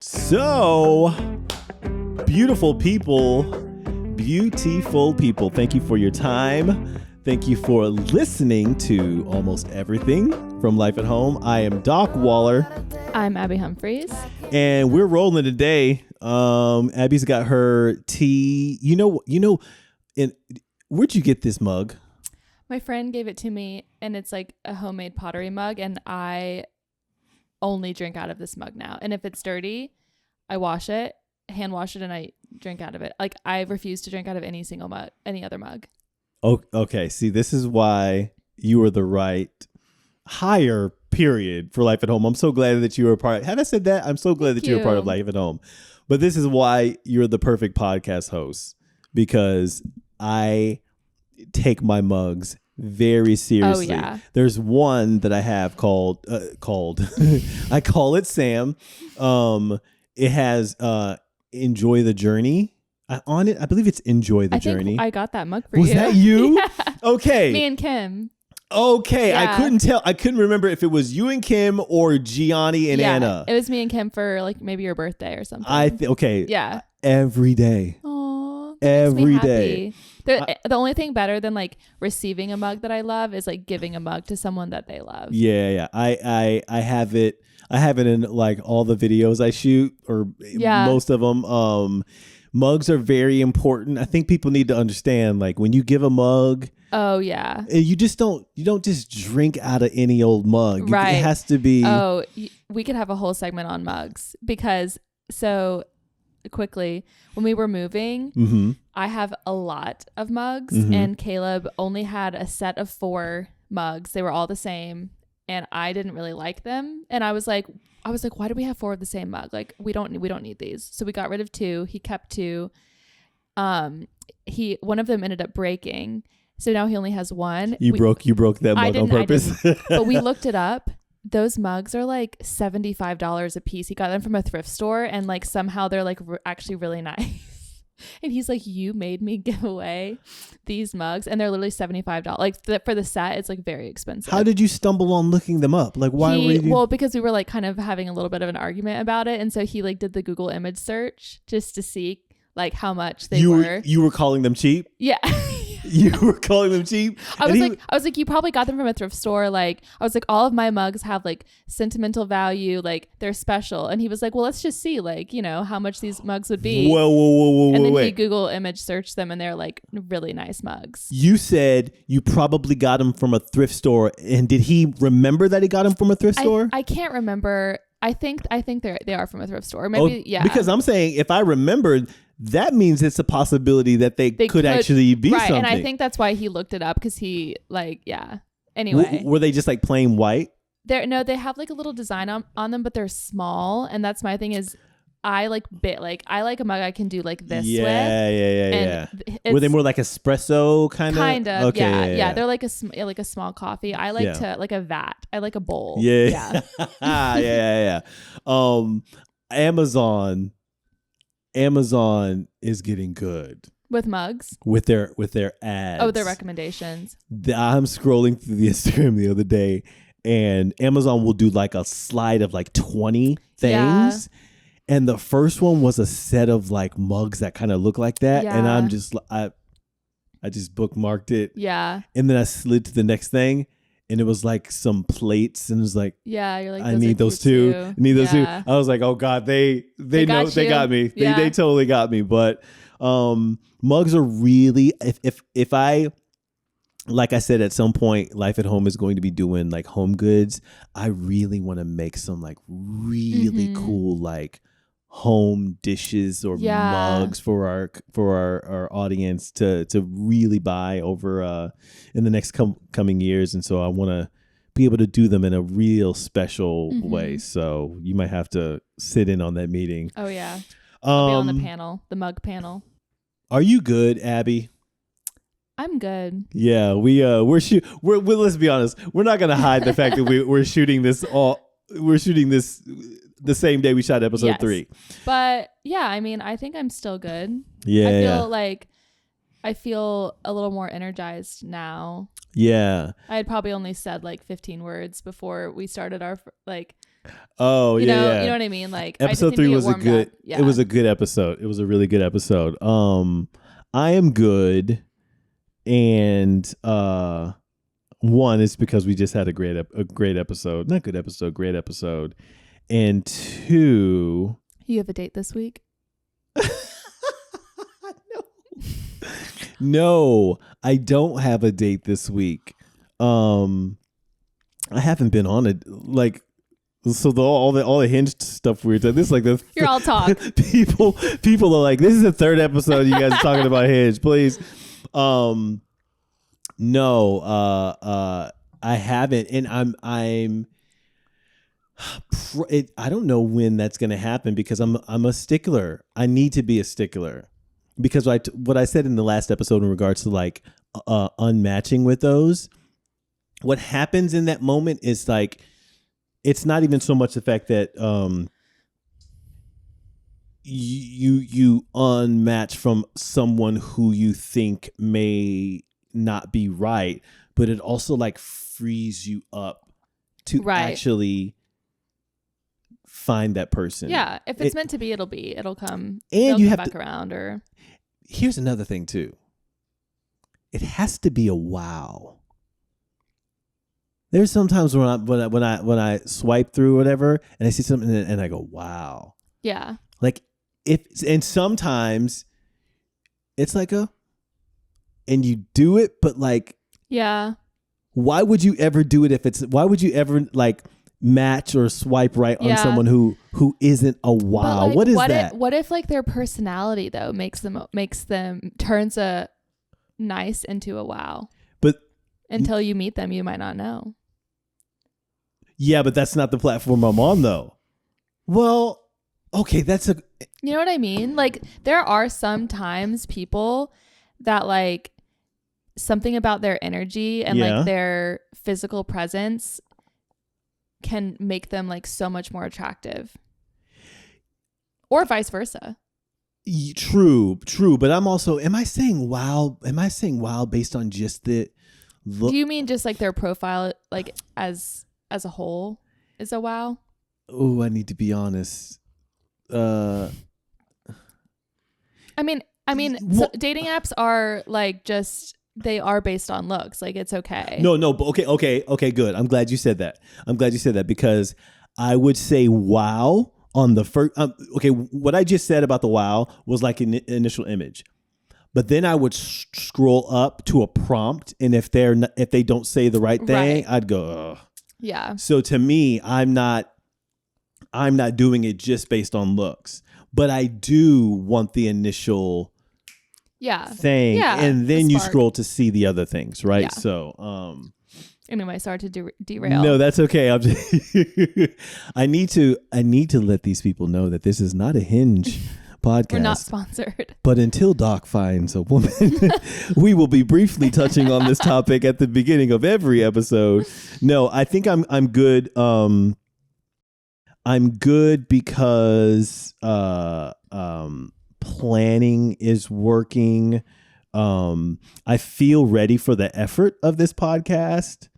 So, beautiful people, thank you for your time. Thank you for listening to almost everything from Life at Home. I am Doc Waller. I'm Abby Humphreys. And we're rolling today. Abby's got her tea. Where'd you get this mug? My friend gave it to me, and it's like a homemade pottery mug, and I only drink out of this mug now. And if it's dirty, I hand wash it, and I drink out of it. Like, I refuse to drink out of any other mug. Oh, okay. See, this is why you were the right hire period for Life at Home. I'm so glad that you were a part. Have I said that? I'm so glad that you're a part of Life at Home. But this is why you're the perfect podcast host, because I take my mugs very seriously. Oh, yeah. There's one that I have called I call it Sam. It has Enjoy the Journey on it. I believe it's Enjoy the Journey. I got that mug for you. Was that you? Yeah. Okay. Me and Kim. Okay. Yeah. I couldn't tell. I couldn't remember if it was you and Kim or Gianni and Anna. It was me and Kim for like maybe your birthday or something. Okay. Yeah. Every day. Aww. Every day. The only thing better than like receiving a mug that I love is like giving a mug to someone that they love. Yeah. I have it. I have it in like all the videos I shoot, or most of them. Mugs are very important. I think people need to understand, like, when you give a mug. Oh yeah. You don't just drink out of any old mug. Right. It has to be. Oh, we could have a whole segment on mugs, because so quickly when we were moving, mm-hmm. I have a lot of mugs, mm-hmm. and Caleb only had a set of 4 mugs. They were all the same, and I didn't really like them. And I was like, why do we have 4 of the same mug? Like, we don't need these. So we got rid of 2. He kept 2. One of them ended up breaking. So now he only has 1. You broke that mug on purpose. But we looked it up. Those mugs are like $75 a piece. He got them from a thrift store, and like somehow they're like actually really nice. And he's like, you made me give away these mugs, and they're literally $75. Like for the set, it's like very expensive. How did you stumble on looking them up? Like, why were you? Well, because we were like kind of having a little bit of an argument about it, and so he like did the Google image search just to see like how much they were. You were calling them cheap? Yeah. You were calling them cheap? I was like, you probably got them from a thrift store. Like, I was like, all of my mugs have like sentimental value. Like, they're special. And he was like, well, let's just see, like, how much these mugs would be. Whoa. And then he Google image searched them, and they're like really nice mugs. You said you probably got them from a thrift store. And did he remember that he got them from a thrift store? I can't remember. I think they are from a thrift store. Maybe, yeah. Because I'm saying, if I remembered, that means it's a possibility that they could actually be right, something. And I think that's why he looked it up, because he Anyway. Were they just like plain white? They have like a little design on them, but they're small. And that's my thing is, I like a mug I can do like this with. Yeah. Were they more like espresso kind of? Kind of. Okay, yeah. They're like a small coffee. I like to like a vat. I like a bowl. Yeah. Yeah. Amazon is getting good with mugs, with their ads. Oh, their recommendations. I'm scrolling through the Instagram the other day, and Amazon will do like a slide of like 20 things. Yeah. And the first one was a set of like mugs that kind of look like that. Yeah. And I just bookmarked it. Yeah. And then I slid to the next thing, and it was like some plates, and it was like, yeah, you're like, I need those two. I need those two. I was like, oh God, they know they got me. Yeah. They totally got me. But mugs are really, if I, like I said, at some point, Life at Home is going to be doing like home goods. I really want to make some like really cool like home dishes or mugs for our audience to really buy over in the next coming years. And so I want to be able to do them in a real special way. So you might have to sit in on that meeting. Oh yeah. I'll be on the panel, the mug panel. Are you good, Abby? I'm good. Yeah, we're let's be honest. We're not gonna hide the fact that we're shooting this the same day we shot episode 3. But yeah, I mean, I think I'm still good. Yeah. I feel a little more energized now. Yeah. I had probably only said like 15 words before we started our Oh, you yeah, know, yeah. You know what I mean? Like Episode 3 was a good. It was a good episode. It was a really good episode. I am good, and one is because we just had a great episode. Not good episode, great episode. And two, you have a date this week? No, I don't have a date this week. I haven't been on it like. So all the Hinge stuff we're doing. This is like the you're all talk. people are like, this is the third episode you guys are talking about Hinge. Please, no, I haven't, and I don't know when that's gonna happen because I'm a stickler. I need to be a stickler because what I said in the last episode in regards to like unmatching with those. What happens in that moment is like. It's not even so much the fact that you unmatch from someone who you think may not be right, but it also like frees you up to actually find that person. Yeah, if it's meant to be, it'll be. It'll come. And you have back around. Or here's another thing too. It has to be a wow. There's sometimes when I swipe through whatever and I see something and I go, wow. Yeah. Like and sometimes it's like and you do it, but like, yeah. Why would you ever do it why would you ever like match or swipe right on someone who isn't a wow? Like, what is that? What if like their personality though makes them turns a nice into a wow? But until you meet them, you might not know. Yeah, but that's not the platform I'm on, though. Well, okay, you know what I mean? Like, there are sometimes people that, like, something about their energy and, like, their physical presence can make them, like, so much more attractive. Or vice versa. True. But I'm also, am I saying wow based on just the look? Do you mean just, like, their profile, like, as a whole is a wow? Oh, I need to be honest. I mean, so dating apps are like they are based on looks. Like it's okay. No, but okay, good. I'm glad you said that. Because I would say wow on the first. Okay, what I just said about the wow was like an initial image. But then I would scroll up to a prompt, and if they don't say the right thing, I'd go, ugh. Yeah. So to me, I'm not doing it just based on looks, but I do want the initial thing, and then you scroll to see the other things, right? Yeah. So anyway, sorry to derail. No, that's okay. I'm just I need to let these people know that this is not a Hinge podcast. We're not sponsored. But until Doc finds a woman, we will be briefly touching on this topic at the beginning of every episode. No, I think I'm good. I'm good because planning is working. I feel ready for the effort of this podcast.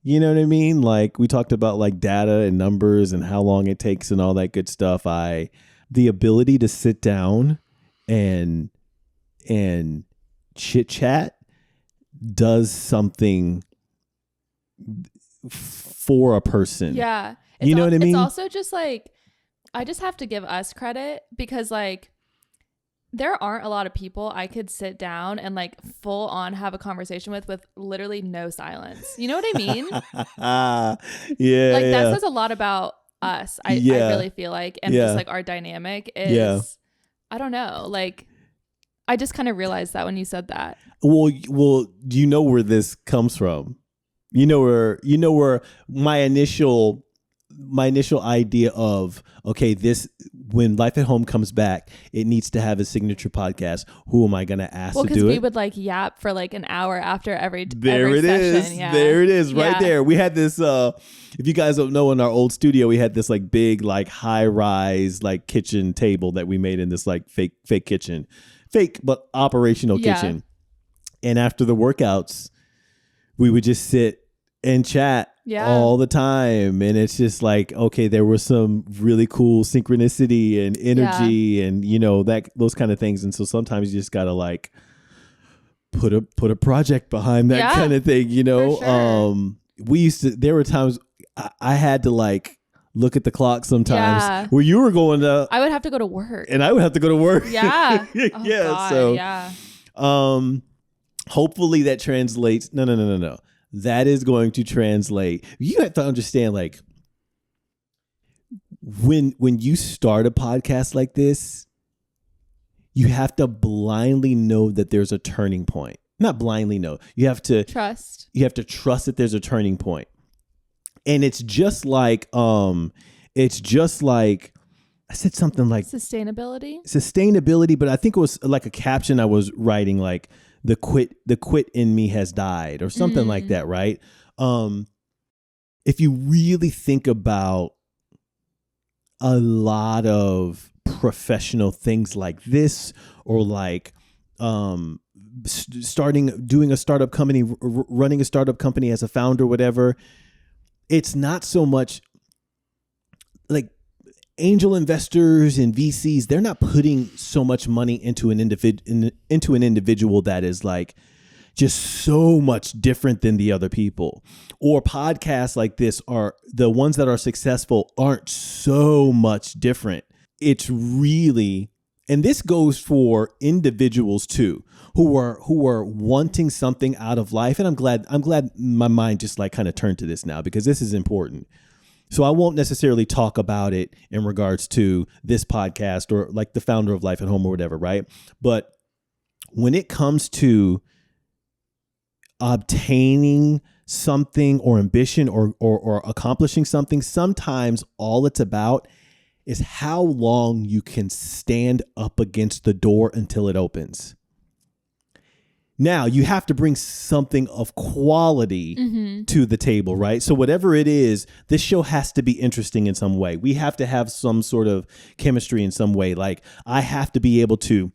You know what I mean? Like we talked about like data and numbers and how long it takes and all that good stuff. The ability to sit down and chit chat does something for a person. Yeah. You know what I mean? It's also just like, I just have to give us credit because like there aren't a lot of people I could sit down and like full on have a conversation with literally no silence. You know what I mean? Yeah. Like that says a lot about us. I really feel like, and just like our dynamic is, I don't know. Like I just kind of realized that when you said that. Well, you know where this comes from. You know where my initial idea of, okay, this, when Life at Home comes back, it needs to have a signature podcast. Who am I going to ask to do it? Well, because we would like yap for like an hour after every session. There it is right there. We had this, if you guys don't know, in our old studio, we had this like big, like high rise, like kitchen table that we made in this like fake kitchen, but operational kitchen. And after the workouts, we would just sit and chat all the time. And it's just like, okay, there was some really cool synchronicity and energy and, you know, those kind of things. And so sometimes you just got to like put a project behind that kind of thing, you know? Sure. There were times I had to like look at the clock sometimes where you were going to. I would have to go to work. And I would have to go to work. Yeah. Oh, God, so hopefully that translates. No. That is going to translate. You have to understand, like, when you start a podcast like this, you have to blindly know that there's a turning point. Not blindly know. You have to trust. You have to trust that there's a turning point. And it's just like I said something like sustainability, but I think it was like a caption I was writing, like the quit in me has died or something like that. Right. If you really think about a lot of professional things like this, or like, doing a startup company, running a startup company as a founder, whatever, it's not so much like angel investors and VCs. They're not putting so much money into an individual that is like just so much different than the other people. Or podcasts like this, are the ones that are successful, aren't so much different. It's really, and this goes for individuals too, who are wanting something out of life. And I'm glad my mind just like kind of turned to this now, because this is important. So I won't necessarily talk about it in regards to this podcast or like the founder of LYFE At Home or whatever, right? But when it comes to obtaining something or ambition or accomplishing something, sometimes all it's about is how long you can stand up against the door until it opens. Now, you have to bring something of quality to the table, right? So whatever it is, this show has to be interesting in some way. We have to have some sort of chemistry in some way. Like, I have to be able to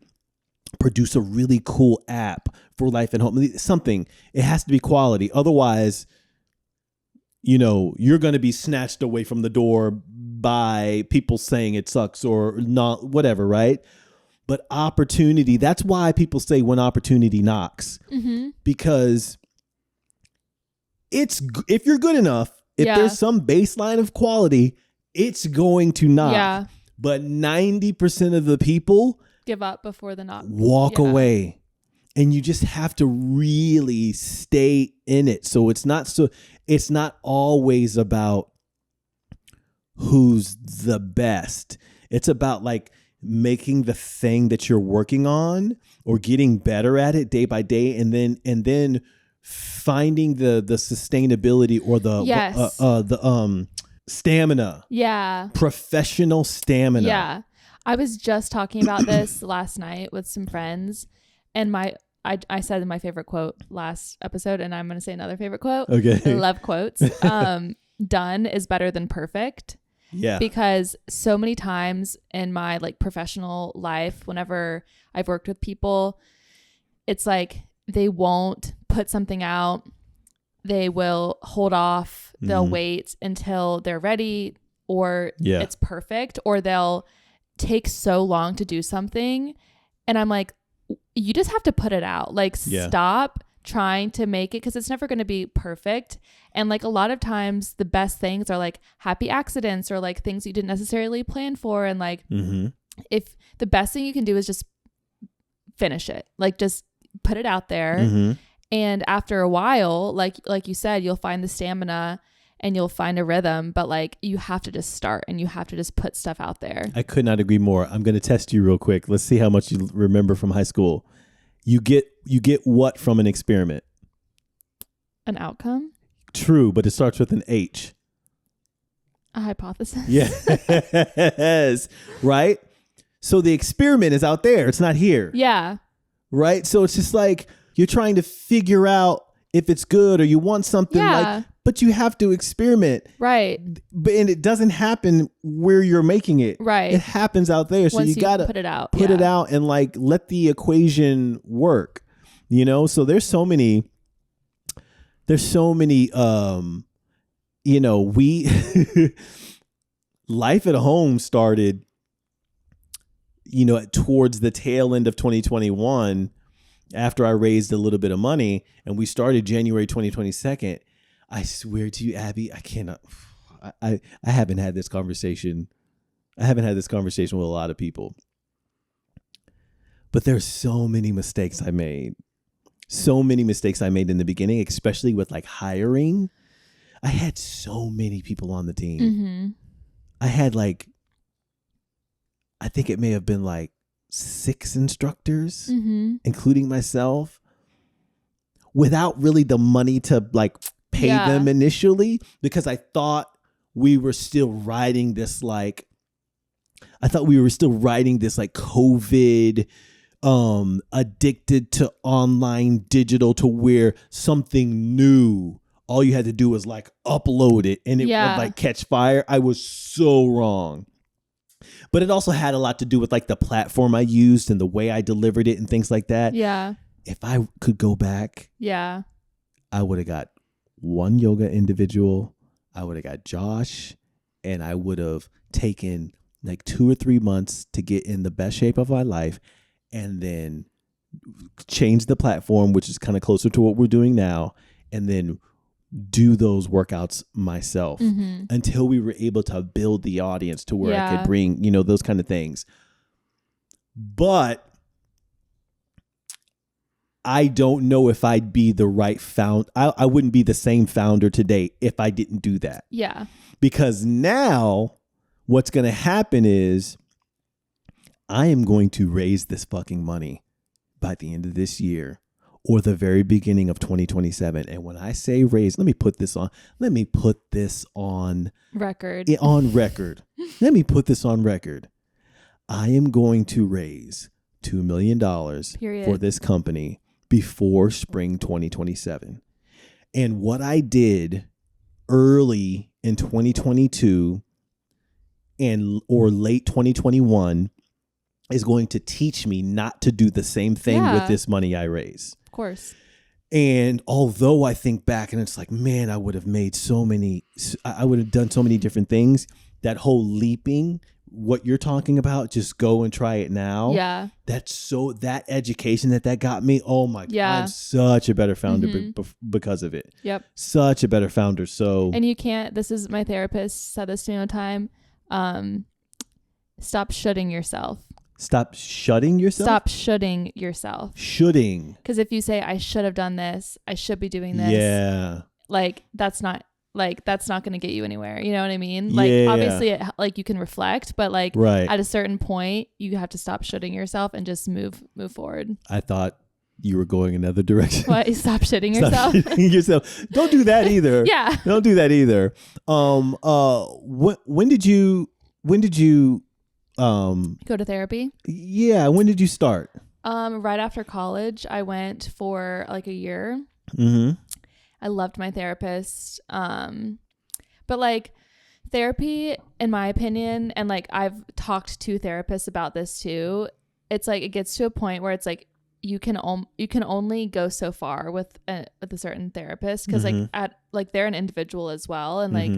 produce a really cool app for LYFE At Home. Something. It has to be quality. Otherwise, you know, you're going to be snatched away from the door by people saying it sucks or not, whatever, right? But opportunity, that's why people say when opportunity knocks, because if you're good enough, if there's some baseline of quality, it's going to knock. Yeah. But 90% of the people give up before the knock. Walk away. And you just have to really stay in it. So it's not always about who's the best. It's about like making the thing that you're working on or getting better at it day by day, and then finding the sustainability or the stamina. Yeah. Professional stamina. Yeah. I was just talking about this last night with some friends, and I said my favorite quote last episode, and I'm going to say another favorite quote. Okay. I love quotes. Done is better than perfect. Yeah. Because so many times in my like professional life, whenever I've worked with people, it's like they won't put something out. They will hold off. They'll wait until they're ready, or it's perfect, or they'll take so long to do something. And I'm like, you just have to put it out. Like, stop trying to make it, because it's never going to be perfect. And like a lot of times the best things are like happy accidents or like things you didn't necessarily plan for. And like, if the best thing you can do is just finish it, like just put it out there. And after a while, like you said, you'll find the stamina and you'll find a rhythm, but like you have to just start and you have to just put stuff out there. I could not agree more. I'm going to test you real quick. Let's see how much you remember from high school. You get what from an experiment? An outcome? True, but it starts with an H. A hypothesis? Yes. Right? So the experiment is out there. It's not here. Yeah. Right? So it's just like you're trying to figure out if it's good or you want something like, but you have to experiment. Right. And it doesn't happen where you're making it. Right. It happens out there. So you got to put it out. Put it out and like let the equation work. You know, so there's so many you know, we LYFE at Home started, you know, towards the tail end of 2021, after I raised a little bit of money, and we started January 2022. I swear to you, Abby, I cannot. I haven't had this conversation. I haven't had this conversation with a lot of people. But there's so many mistakes I made. So many mistakes I made in the beginning, especially with like hiring. I had so many people on the team. Mm-hmm. I had like, I think it may have been like 6 instructors, mm-hmm. including myself, without really the money to like pay them initially, because I thought we were still riding this like, COVID addicted to online digital, to where something new, all you had to do was like upload it and it would like catch fire. I was so wrong. But it also had a lot to do with like the platform I used and the way I delivered it and things like that. Yeah. If I could go back, I would have got one yoga individual. I would have got Josh, and I would have taken like 2 or 3 months to get in the best shape of my life, and then change the platform, which is kind of closer to what we're doing now, and then do those workouts myself until we were able to build the audience to where I could bring, you know, those kind of things. But I don't know if I'd be the right I wouldn't be the same founder today if I didn't do that. Yeah. Because now what's going to happen is I am going to raise this fucking money by the end of this year or the very beginning of 2027. And when I say raise, let me put this on record. On record. Let me put this on record. I am going to raise $2 million for this company before spring 2027. And what I did early in 2022 or late 2021 is going to teach me not to do the same thing with this money I raise. Of course. And although I think back and it's like, man, I would have done so many different things. That whole leaping, what you're talking about, just go and try it now. Yeah. That education that got me. Oh my God. I'm such a better founder because of it. Yep. Such a better founder. So, and you can't, this is my therapist said this to me all the time. Stop shoulding yourself. Stop shutting yourself? Stop shoulding yourself. Shoulding. Because if you say, I should have done this, I should be doing this. Yeah. Like, that's not going to get you anywhere. You know what I mean? Like, obviously, you can reflect, but like at a certain point, you have to stop shoulding yourself and just move forward. I thought you were going another direction. What? Stop shitting yourself? Stop shitting yourself. Don't do that either. Yeah. Don't do that either. When did you go to therapy? Yeah. When did you start? Right after college, I went for like a year. Mm-hmm. I loved my therapist. But like therapy, in my opinion, and like I've talked to therapists about this too, it's like it gets to a point where it's like you can only go so far with a certain therapist, because like they're an individual as well, and like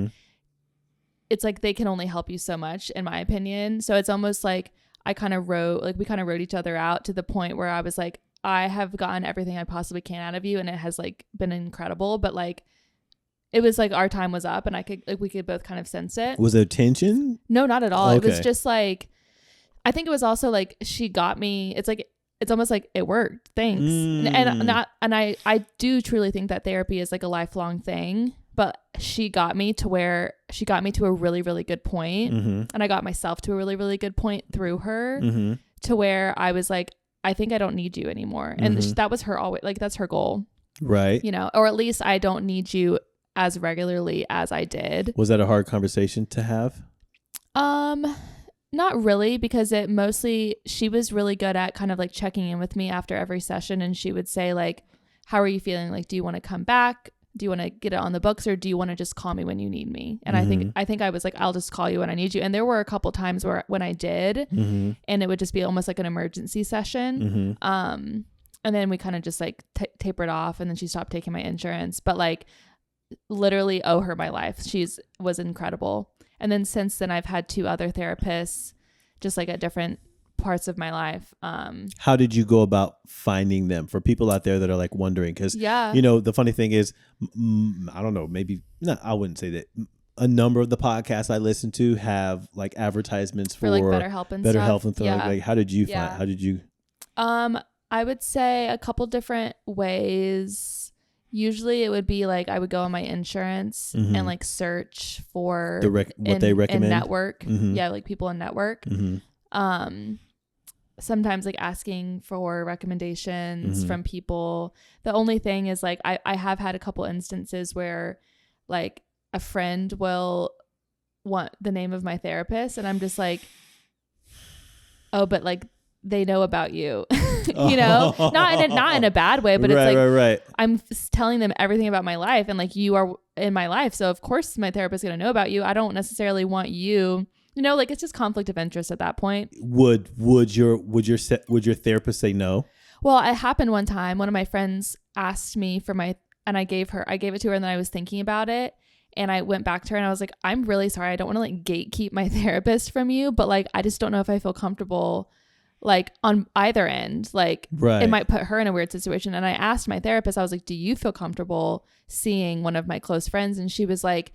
it's like they can only help you so much, in my opinion. So it's almost like we kind of wrote each other out to the point where I was like, I have gotten everything I possibly can out of you, and it has like been incredible, but like it was like our time was up, and we could both kind of sense it. Was there tension? No, not at all. Okay. It was just like, I think it was also like she got me. It's like, it's almost like it worked. Thanks. And I do truly think that therapy is like a lifelong thing, but she got me to a really, really good point. And I got myself to a really, really good point through her, to where I was like, I think I don't need you anymore. And that was her always, like, that's her goal. Right. You know, or at least I don't need you as regularly as I did. Was that a hard conversation to have? Not really, because she was really good at kind of like checking in with me after every session. And she would say like, how are you feeling? Like, do you want to come back? Do you want to get it on the books, or do you want to just call me when you need me? And I think I was like, I'll just call you when I need you. And there were a couple times when I did, and it would just be almost like an emergency session. And then we kind of just like tapered off, and then she stopped taking my insurance. But like, literally owe her my life. Was incredible. And then since then I've had 2 other therapists just like at different parts of my life. How did you go about finding them for people out there that are like wondering? Because, you know, the funny thing is, I don't know, maybe not, I wouldn't say that. A number of the podcasts I listen to have like advertisements for like BetterHelp and stuff. Like, how did you find? How did you? I would say a couple different ways. Usually it would be like I would go on my insurance and like search for what they recommend in network. Yeah, like people in network. Sometimes like asking for recommendations from people. The only thing is like I have had a couple instances where like a friend will want the name of my therapist and I'm just like, oh, but like they know about you. You know, not in a bad way, but it's like right. I'm telling them everything about my life and like you are in my life, so of course my therapist is going to know about you. I don't necessarily want you, you know, like it's just conflict of interest at that point. Would your therapist say no? Well, it happened one time. One of my friends asked me for and I gave it to her, and then I was thinking about it and I went back to her and I was like, I'm really sorry, I don't want to like gatekeep my therapist from you, but like I just don't know if I feel comfortable like on either end. Like it might put her in a weird situation. And I asked my therapist, I was like, do you feel comfortable seeing one of my close friends? And she was like,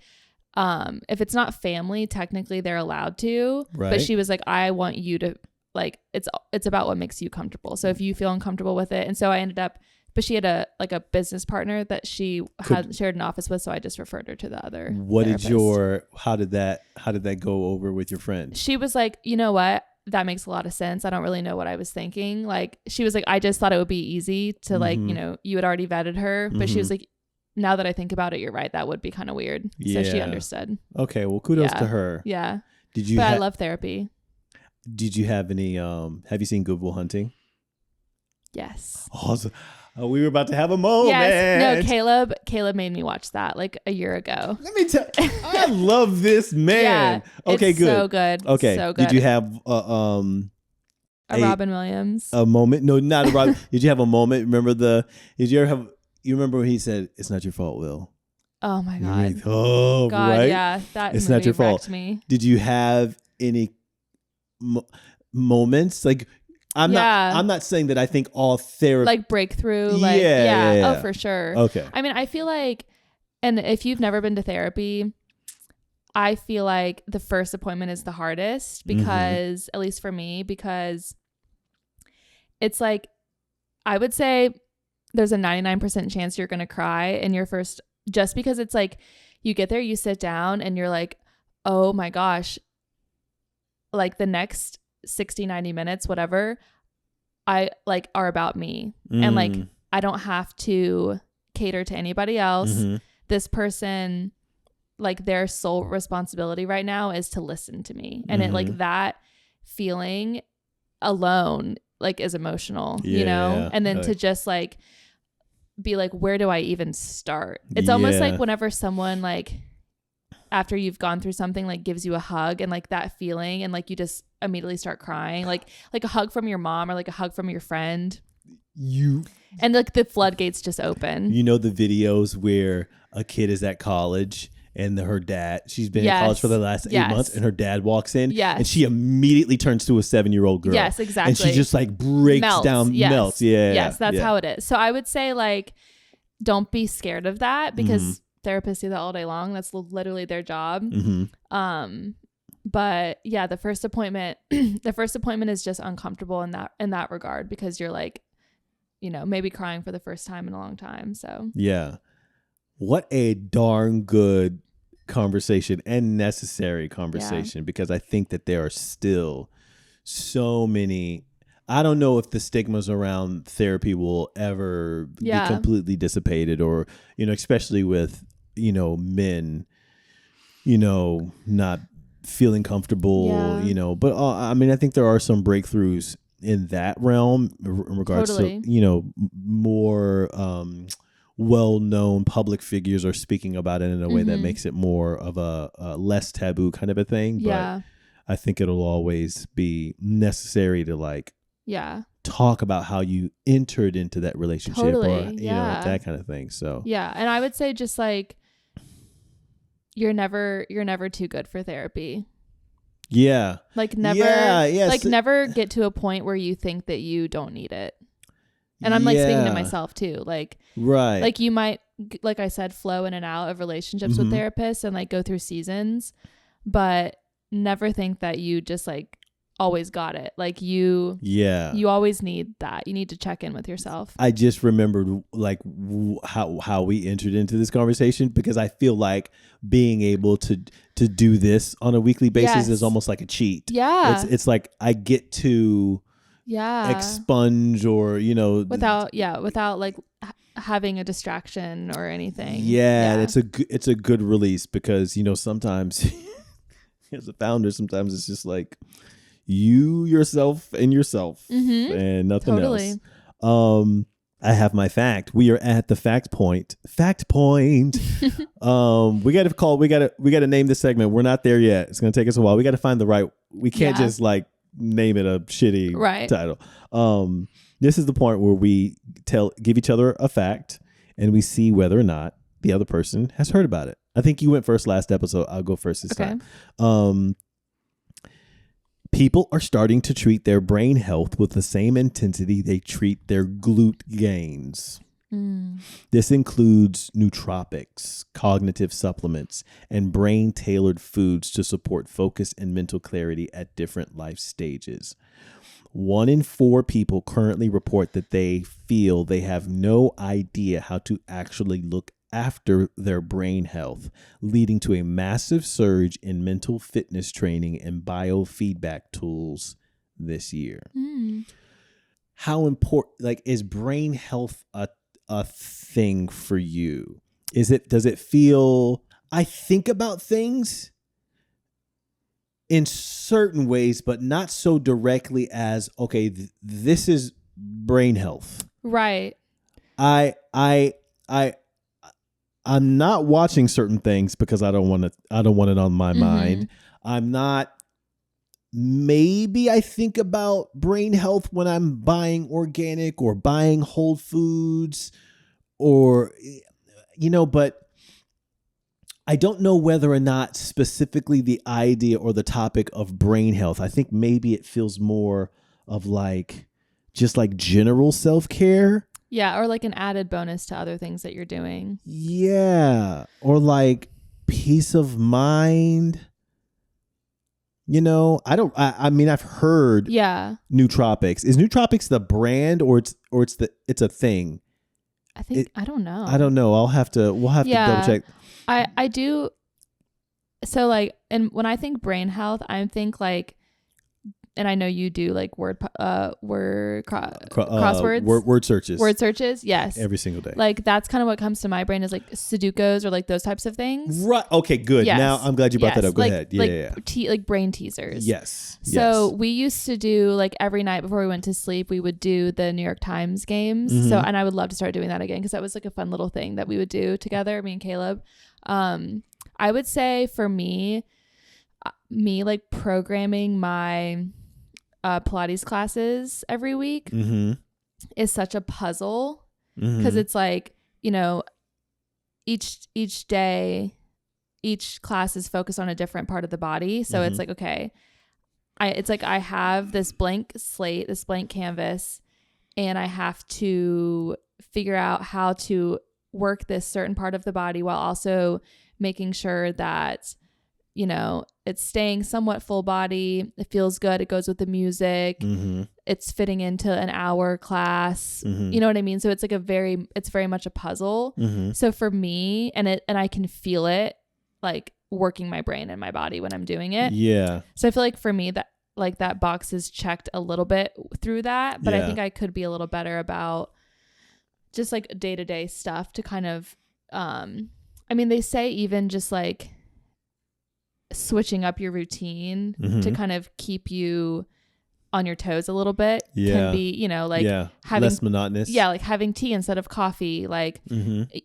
if it's not family, technically they're allowed to, but she was like, I want you to like, it's about what makes you comfortable. So if you feel uncomfortable with it. And so I ended up, but she had a business partner that she had shared an office with. So I just referred her to the other therapist. How did that go over with your friend? She was like, you know what? That makes a lot of sense. I don't really know what I was thinking. Like she was like, I just thought it would be easy to like, you know, you had already vetted her, but she was like, now that I think about it, you're right. That would be kind of weird. So she understood. Okay. Well, kudos to her. Yeah. I love therapy. Did you have any, have you seen Good Will Hunting? Yes. Awesome. Oh, we were about to have a moment. Yes. No, Caleb made me watch that like a year ago. Let me tell I love this man. Okay, it's good. So good. Okay. So good. Did you have a Robin Williams? A moment? No, not a Robin. Did you have a moment? You remember when he said, "It's not your fault, Will"? Oh my God. God, right? Yeah. That it's not your fault. Me. Did you have any moments like I'm not saying that I think all therapy like breakthrough, like oh for sure. Okay. I mean, I feel like, and if you've never been to therapy, I feel like the first appointment is the hardest because at least for me, because it's like I would say there's a 99% chance you're going to cry in your first, just because it's like you get there, you sit down and you're like, oh my gosh, like the next 60, 90 minutes, whatever, I like are about me. And like, I don't have to cater to anybody else. This person, like their sole responsibility right now is to listen to me. And it like that feeling alone, like is emotional, you know? And then to just like, be like, where do I even start? It's almost like whenever someone like, after you've gone through something, like gives you a hug and like that feeling and like you just immediately start crying, like a hug from your mom or like a hug from your friend, and like the floodgates just open. You know the videos where a kid is at college and her dad, she's been in college for the last 8 months and her dad walks in and she immediately turns to a 7-year-old girl. Yes, exactly. And she just like breaks down, melts. Yes, that's how it is. So I would say like, don't be scared of that because therapists do that all day long. That's literally their job. But yeah, the first appointment is just uncomfortable in that regard because you're like, you know, maybe crying for the first time in a long time. So yeah, what a darn good conversation and necessary conversation because I think that there are still so many. I don't know if the stigmas around therapy will ever be completely dissipated or, you know, especially with, you know, men, you know, not feeling comfortable, you know, but I mean, I think there are some breakthroughs in that realm in regards to, you know, more well-known public figures are speaking about it in a way that makes it more of a less taboo kind of a thing. But I think it'll always be necessary to like, talk about how you entered into that relationship or, you know, that kind of thing. So, and I would say just like, you're never too good for therapy. Yeah. Like never, like never get to a point where you think that you don't need it. And I'm like speaking to myself too. Like, right. Like you might, like I said, flow in and out of relationships with therapists and like go through seasons, but never think that you just like always got it. Like you always need that. You need to check in with yourself. I just remembered like how we entered into this conversation, because I feel like being able to do this on a weekly basis is almost like a cheat. Yeah. It's like I get to expunge, or without like having a distraction or anything. It's a good release, because sometimes as a founder, sometimes it's just like you, yourself, and and nothing else. I have my fact. We are at the fact point. We gotta name this segment. We're not there yet. It's gonna take us a while. We gotta find the right. We can't just like name it a shitty title. This is the point where we give each other a fact, and we see whether or not the other person has heard about it. I think you went first last episode. I'll go first this time. People are starting to treat their brain health with the same intensity they treat their glute gains. This includes nootropics, cognitive supplements, and brain-tailored foods to support focus and mental clarity at different life stages. 1 in 4 people currently report that they feel they have no idea how to actually look after their brain health, leading to a massive surge in mental fitness training and biofeedback tools this year. How important, like, is brain health a thing for you? Does it feel, I think about things in certain ways, but not so directly as, okay, this is brain health. Right. I'm not watching certain things because I don't want it on my mind. I'm not, maybe I think about brain health when I'm buying organic or buying whole foods, or, but I don't know whether or not specifically the idea or the topic of brain health. I think maybe it feels more of like, just like general self-care. Yeah, or like an added bonus to other things that you're doing. Yeah, or like peace of mind. I mean, I've heard nootropics. Is nootropics the brand, or it's a thing? I think I don't know. We'll have to double check. I do. So like, and when I think brain health, I think like, and I know you do like word crosswords, word searches. Yes. Every single day. Like that's kind of what comes to my brain is like Sudokus or like those types of things. Right. Okay, good. Yes. Now I'm glad you brought that up. Go ahead. Yeah. Like brain teasers. Yes. So we used to do like every night before we went to sleep, we would do the New York Times games. So, and I would love to start doing that again, because that was like a fun little thing that we would do together, me and Caleb. I would say for me like programming my Pilates classes every week is such a puzzle, because it's like, each day, each class is focused on a different part of the body. So it's like, okay, I have this blank slate, this blank canvas, and I have to figure out how to work this certain part of the body while also making sure that, it's staying somewhat full body. It feels good. It goes with the music. It's fitting into an hour class. You know what I mean? So it's like it's very much a puzzle. So for me, and I can feel it like working my brain and my body when I'm doing it. Yeah. So I feel like for me that like that box is checked a little bit through that, but I think I could be a little better about just like day-to-day stuff to kind of, I mean, they say even just like switching up your routine to kind of keep you on your toes a little bit can be, having less monotonous. Yeah. Like having tea instead of coffee, like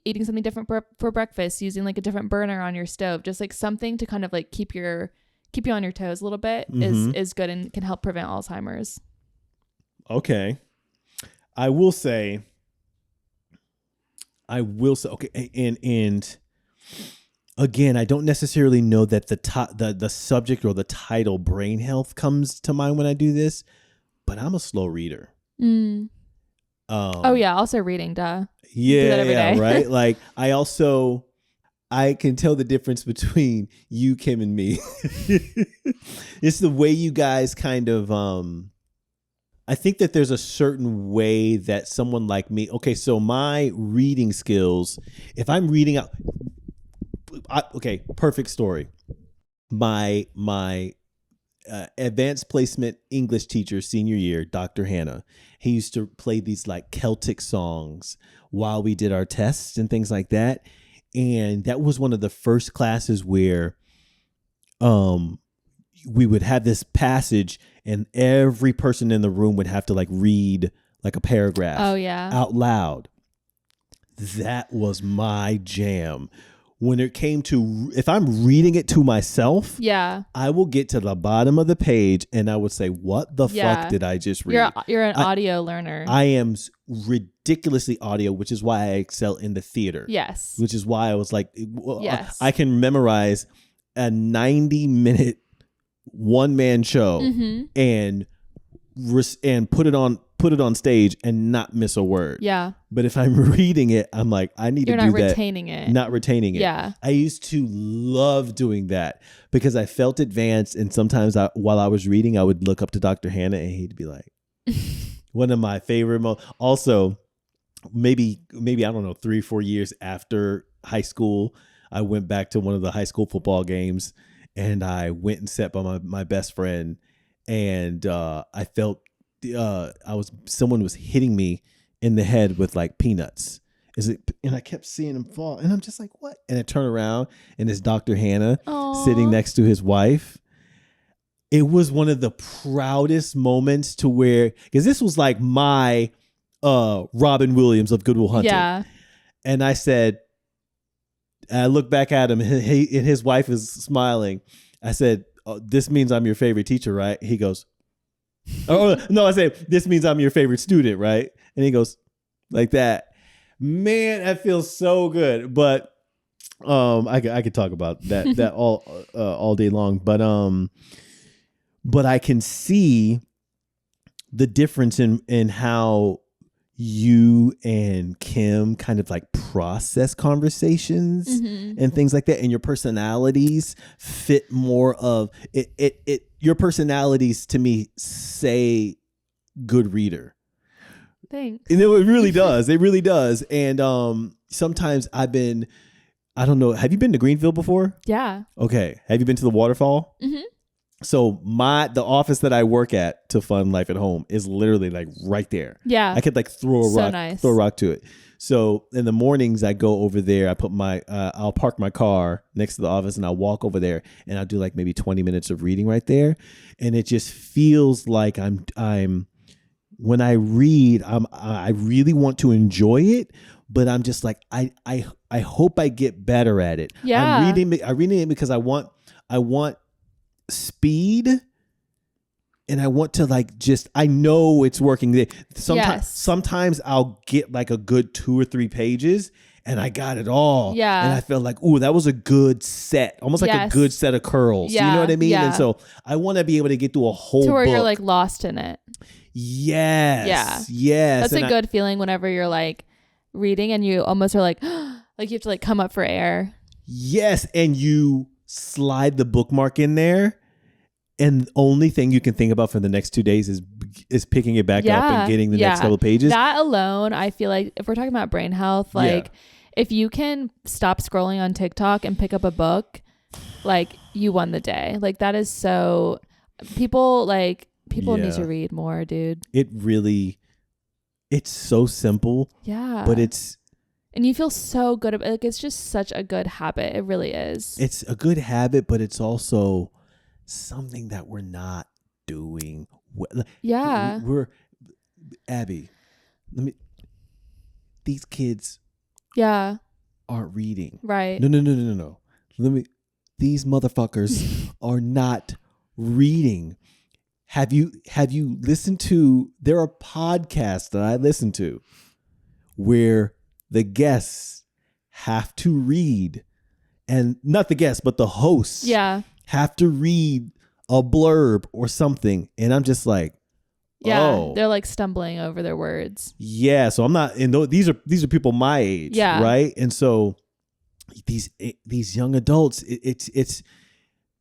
eating something different for breakfast, using like a different burner on your stove, just like something to kind of like keep you on your toes a little bit is good and can help prevent Alzheimer's. Okay. I will say, okay. And again, I don't necessarily know that the subject or the title brain health comes to mind when I do this, but I'm a slow reader. Oh yeah, also reading, duh. Yeah, do that every day. Right? Like I can tell the difference between you, Kim, and me. It's the way you guys kind of I think that there's a certain way that someone like me, okay, so my reading skills, if I'm reading out, okay, perfect story. My advanced placement English teacher senior year, Dr. Hannah, he used to play these like Celtic songs while we did our tests and things like that. And that was one of the first classes where we would have this passage and every person in the room would have to like read like a paragraph out loud. That was my jam. When it came to, if I'm reading it to myself, I will get to the bottom of the page and I would say, what the fuck did I just read? You're an audio learner. I am ridiculously audio, which is why I excel in the theater. Yes. Which is why I was like, I can memorize a 90-minute one-man show and put it on stage and not miss a word. Yeah. But if I'm reading it, I'm like, I need to do that. You're not retaining it. Not retaining it. Yeah. I used to love doing that because I felt advanced. And sometimes while I was reading, I would look up to Dr. Hannah and he'd be like, one of my favorite also, maybe, I don't know, 3-4 years after high school, I went back to one of the high school football games and I went and sat by my best friend and I felt someone was hitting me in the head with like peanuts. And I kept seeing him fall and I'm just like, what? And I turn around and it's Dr. Hannah sitting next to his wife. It was one of the proudest moments to where, because this was like my Robin Williams of Good Will Hunting. Yeah. And I said, I look back at him and his wife is smiling. I said, this means I'm your favorite teacher, right? He goes, oh, no, I said, this means I'm your favorite student, right? And he goes like that. Man, that feels so good. But I could talk about that all day long. But I can see the difference in how you and Kim kind of like process conversations and things like that, and your personalities fit more of it. Your personalities to me say good reader. Thanks. And it really does. It really does. And sometimes I don't know. Have you been to Greenville before? Yeah. Okay. Have you been to the waterfall? Mm-hmm. So the office that I work at to fund LYFE at Home is literally like right there. Yeah. I could like throw a rock to it. So in the mornings I go over there, I put I'll park my car next to the office and I'll walk over there and I'll do like maybe 20 minutes of reading right there. And it just feels like when I read, I really want to enjoy it, but I'm just like, I hope I get better at it. Yeah. I'm reading it because I want speed and I want to like I know it's working. Sometimes I'll get like a good 2 or 3 pages and I got it all. Yeah. And I felt like, ooh, that was a good set. Almost like a good set of curls. Yeah. You know what I mean? Yeah. And so I want to be able to get through a whole book. You're like lost in it. Yes. Yeah. Yes. That's a good feeling whenever you're like reading and you almost are like, like you have to like come up for air. Yes. And you slide the bookmark in there. And the only thing you can think about for the next 2 days is picking it back up and getting the next couple pages. That alone, I feel like if we're talking about brain health, like if you can stop scrolling on TikTok and pick up a book, like you won the day. Like that is so people need to read more, dude. It's so simple. Yeah. But and you feel so good about it. Like it's just such a good habit. It really is. It's a good habit, but it's also something that we're not doing. Yeah. We're Abby. These kids aren't reading. Right. No. These motherfuckers are not reading. Have you listened to, there are podcasts that I listen to where the guests have to read and not the guests, but the hosts have to read a blurb or something. And I'm just like, they're like stumbling over their words. Yeah. So I'm not, and these are people my age. Yeah. Right. And so these young adults, it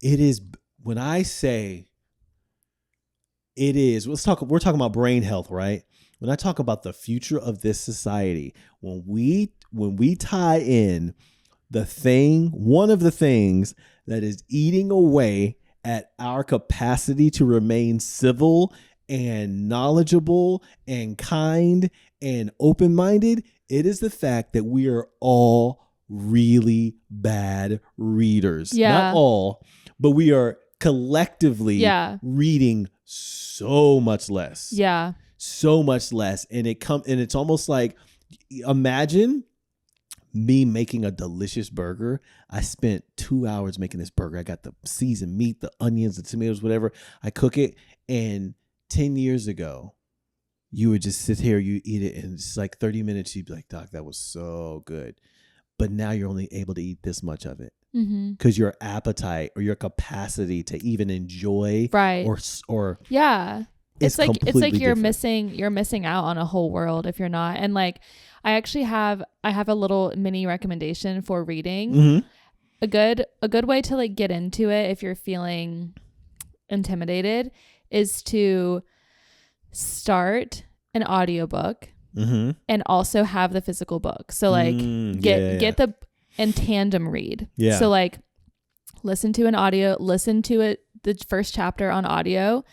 is, when I say it is, we're talking about brain health, right? When I talk about the future of this society, when we tie in one of the things that is eating away at our capacity to remain civil and knowledgeable and kind and open-minded, it is the fact that we are all really bad readers. Yeah. Not all, but we are collectively reading so much less. Yeah. So much less. And it's almost like, imagine me making a delicious burger. I spent 2 hours making this burger. I got the seasoned meat, the onions, the tomatoes, whatever. I cook it. And 10 years ago, you would just sit here, you eat it, and it's like 30 minutes. You'd be like, Doc, that was so good. But now you're only able to eat this much of it because your appetite or your capacity to even enjoy or it's like you're missing out on a whole world if you're not. And like, I have a little mini recommendation for reading. A good way to like get into it if you're feeling intimidated is to start an audiobook and also have the physical book. So like get the and tandem read. Yeah. So like listen to the first chapter on audio.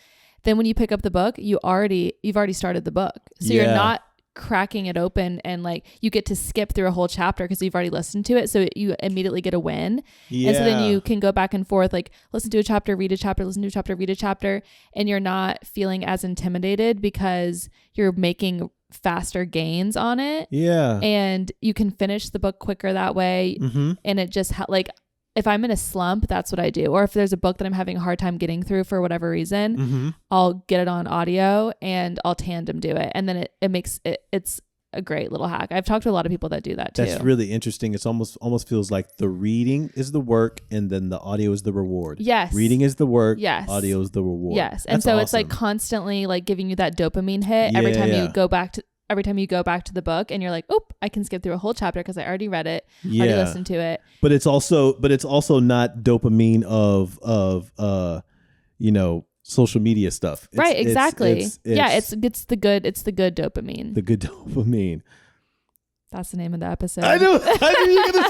Then when you pick up the book, you've already started the book. So you're not cracking it open and like you get to skip through a whole chapter because you've already listened to it. So you immediately get a win. Yeah. And so then you can go back and forth, like listen to a chapter, read a chapter, listen to a chapter, read a chapter. And you're not feeling as intimidated because you're making faster gains on it. Yeah. And you can finish the book quicker that way. And it just like, if I'm in a slump, that's what I do. Or if there's a book that I'm having a hard time getting through for whatever reason, I'll get it on audio and I'll tandem do it. And then it's a great little hack. I've talked to a lot of people that do that too. That's really interesting. It's almost feels like the reading is the work and then the audio is the reward. Yes. Reading is the work. Yes. Audio is the reward. Yes. And so awesome. It's like constantly like giving you that dopamine hit every time you go back to the book and you're like, oh, I can skip through a whole chapter because I already read it, already listened to it. But it's also not dopamine of social media stuff. Right, exactly. It's the good dopamine. The good dopamine. That's the name of the episode. I knew you were gonna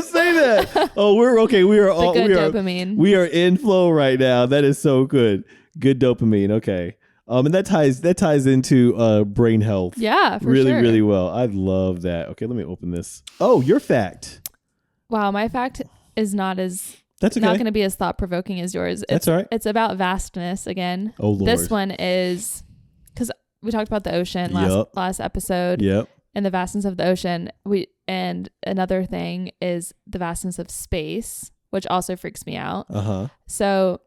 say that. Oh, we're okay. We are all dopamine. We are in flow right now. That is so good. Good dopamine. Okay. And that ties into brain health. Yeah, for really, sure. really well. I love that. Okay, let me open this. Oh, your fact. Wow, my fact is not That's okay. Not going to be as thought provoking as yours. That's all right. It's about vastness again. Oh Lord. This one is because we talked about the ocean last episode. Yep. And the vastness of the ocean. And another thing is the vastness of space, which also freaks me out. So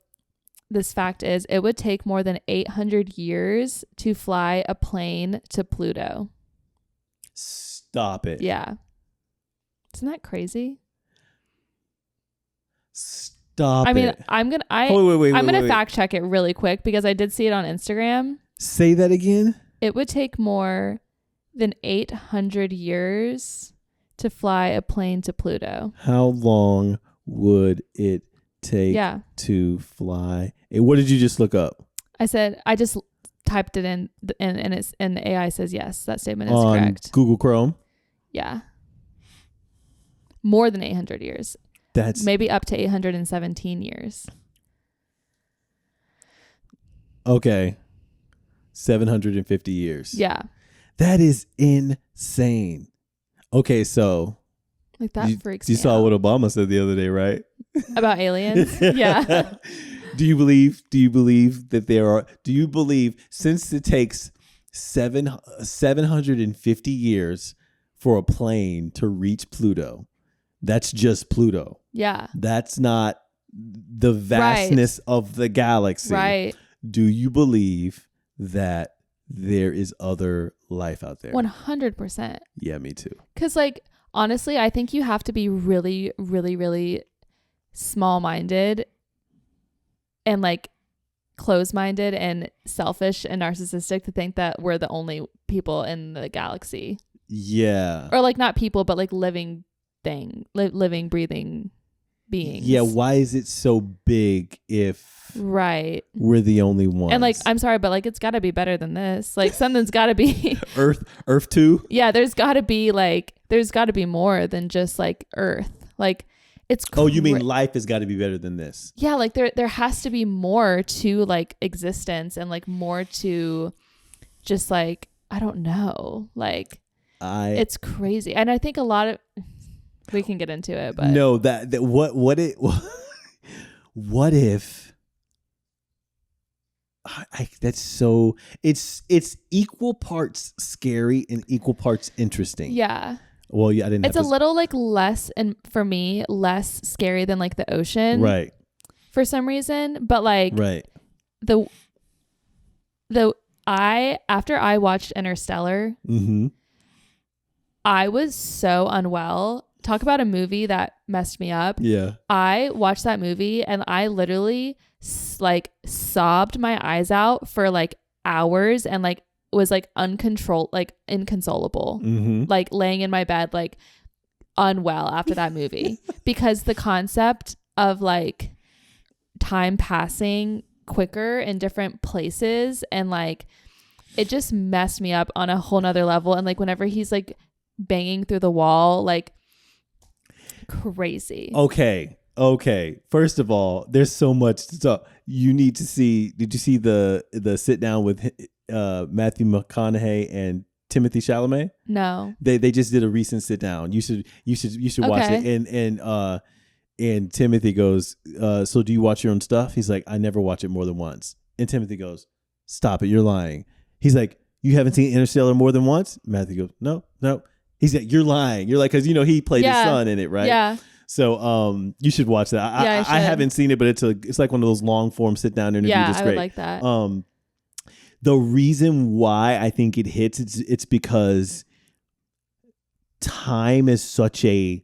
this fact is it would take more than 800 years to fly a plane to Pluto. Stop it. Yeah. Isn't that crazy? Stop it. I mean, I'm gonna fact check it really quick because I did see it on Instagram. Say that again. It would take more than 800 years to fly a plane to Pluto. How long would it take to fly? What did you just look up? I just typed it in and the AI says yes, that statement is on correct. Google Chrome. Yeah. More than 800 years. That's maybe up to 817 years. Okay. 750 years. Yeah. That is insane. Okay, so like that freaks me out. You saw what Obama said the other day, right? About aliens? Yeah. Do you believe since it takes 750 years for a plane to reach Pluto, that's just Pluto. Yeah. That's not the vastness of the galaxy. Right. Do you believe that there is other life out there? 100%. Yeah, me too. Because like Honestly, I think you have to be really, really, really small-minded and like close-minded and selfish and narcissistic to think that we're the only people in the galaxy. Yeah. Or like not people, but like living breathing beings. Yeah. Why is it so big if we're the only ones? And like, I'm sorry, but like, it's got to be better than this. Like something's got to be Earth 2. Yeah. There's got to be more than just like Earth. Like it's. Oh, you mean life has got to be better than this? Yeah. Like there has to be more to like existence and like more to just like, I don't know. Like it's crazy. And I think a lot of, we can get into it, but no, what if that's so it's equal parts scary and equal parts interesting. Yeah. Well, yeah, I didn't. It's a little like less, and for me, less scary than like the ocean, right? For some reason, but like right. After I watched Interstellar, mm-hmm. I was so unwell. Talk about a movie that messed me up. Yeah. I watched that movie and I literally like sobbed my eyes out for like hours and like was like uncontrolled, like inconsolable, mm-hmm. like laying in my bed, like unwell after that movie because the concept of like time passing quicker in different places and like it just messed me up on a whole nother level. And like whenever he's like banging through the wall, like crazy. Okay. First of all, there's so much stuff you need to see. Did you see the sit down with Matthew McConaughey and Timothy Chalamet? No. They just did a recent sit down. You should watch it. And Timothy goes, so do you watch your own stuff? He's like, I never watch it more than once. And Timothy goes, stop it, you're lying. He's like, you haven't seen Interstellar more than once? Matthew goes, no. He's like, you're lying. You're like, because he played his son in it, right? Yeah. So you should watch that. I haven't seen it, but it's like one of those long form sit down interviews. Yeah, it's I great. would like that. The reason why I think it hits it's because time is such a.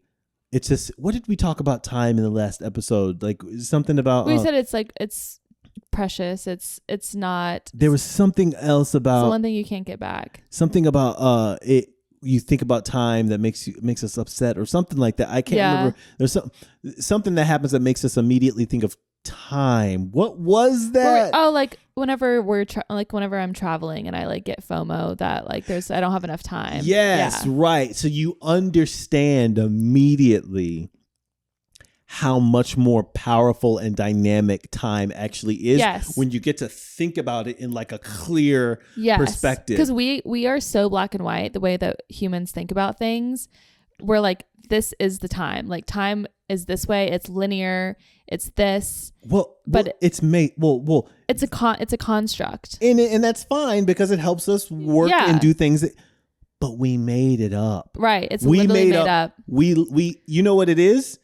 It's just, what did we talk about time in the last episode? Like something about we said it's like it's precious. It's not. There was something else about. It's the one thing you can't get back. Something about it. You think about time that makes us upset or something like that. I can't remember. There's something that happens that makes us immediately think of time. What was that? Like whenever whenever I'm traveling and I like get FOMO that like I don't have enough time. Yes, yeah. Right. So you understand immediately how much more powerful and dynamic time actually is when you get to think about it in like a clear perspective. Because we are so black and white, the way that humans think about things. We're like, this is the time. Like time is this way. It's linear. It's this. But it's made. It's a construct. And that's fine because it helps us work and do things. But we made it up. Right. It's literally made up. We you know what it is?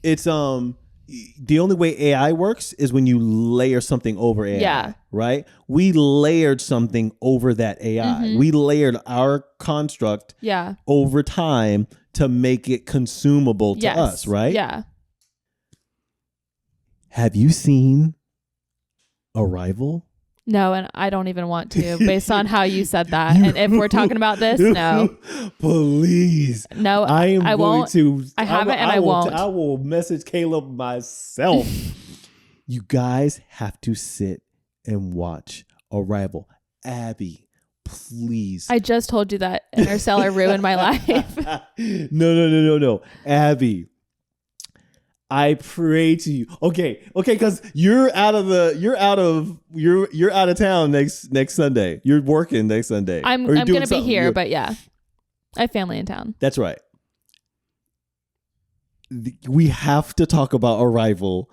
It's the only way AI works is when you layer something over AI. Yeah. Right? We layered something over that AI. Mm-hmm. We layered our construct over time to make it consumable to us, right? Yeah. Have you seen Arrival? No, and I don't even want to, based on how you said that. And if we're talking about this, no. Please. No, I won't. I haven't and I won't. I will message Caleb myself. You guys have to sit and watch Arrival. Abby, please. I just told you that Interstellar ruined my life. No. Abby, I pray to you. Okay, because you're out of town next Sunday. You're working next Sunday. I'm gonna be here, but yeah, I have family in town. That's right. We have to talk about Arrival.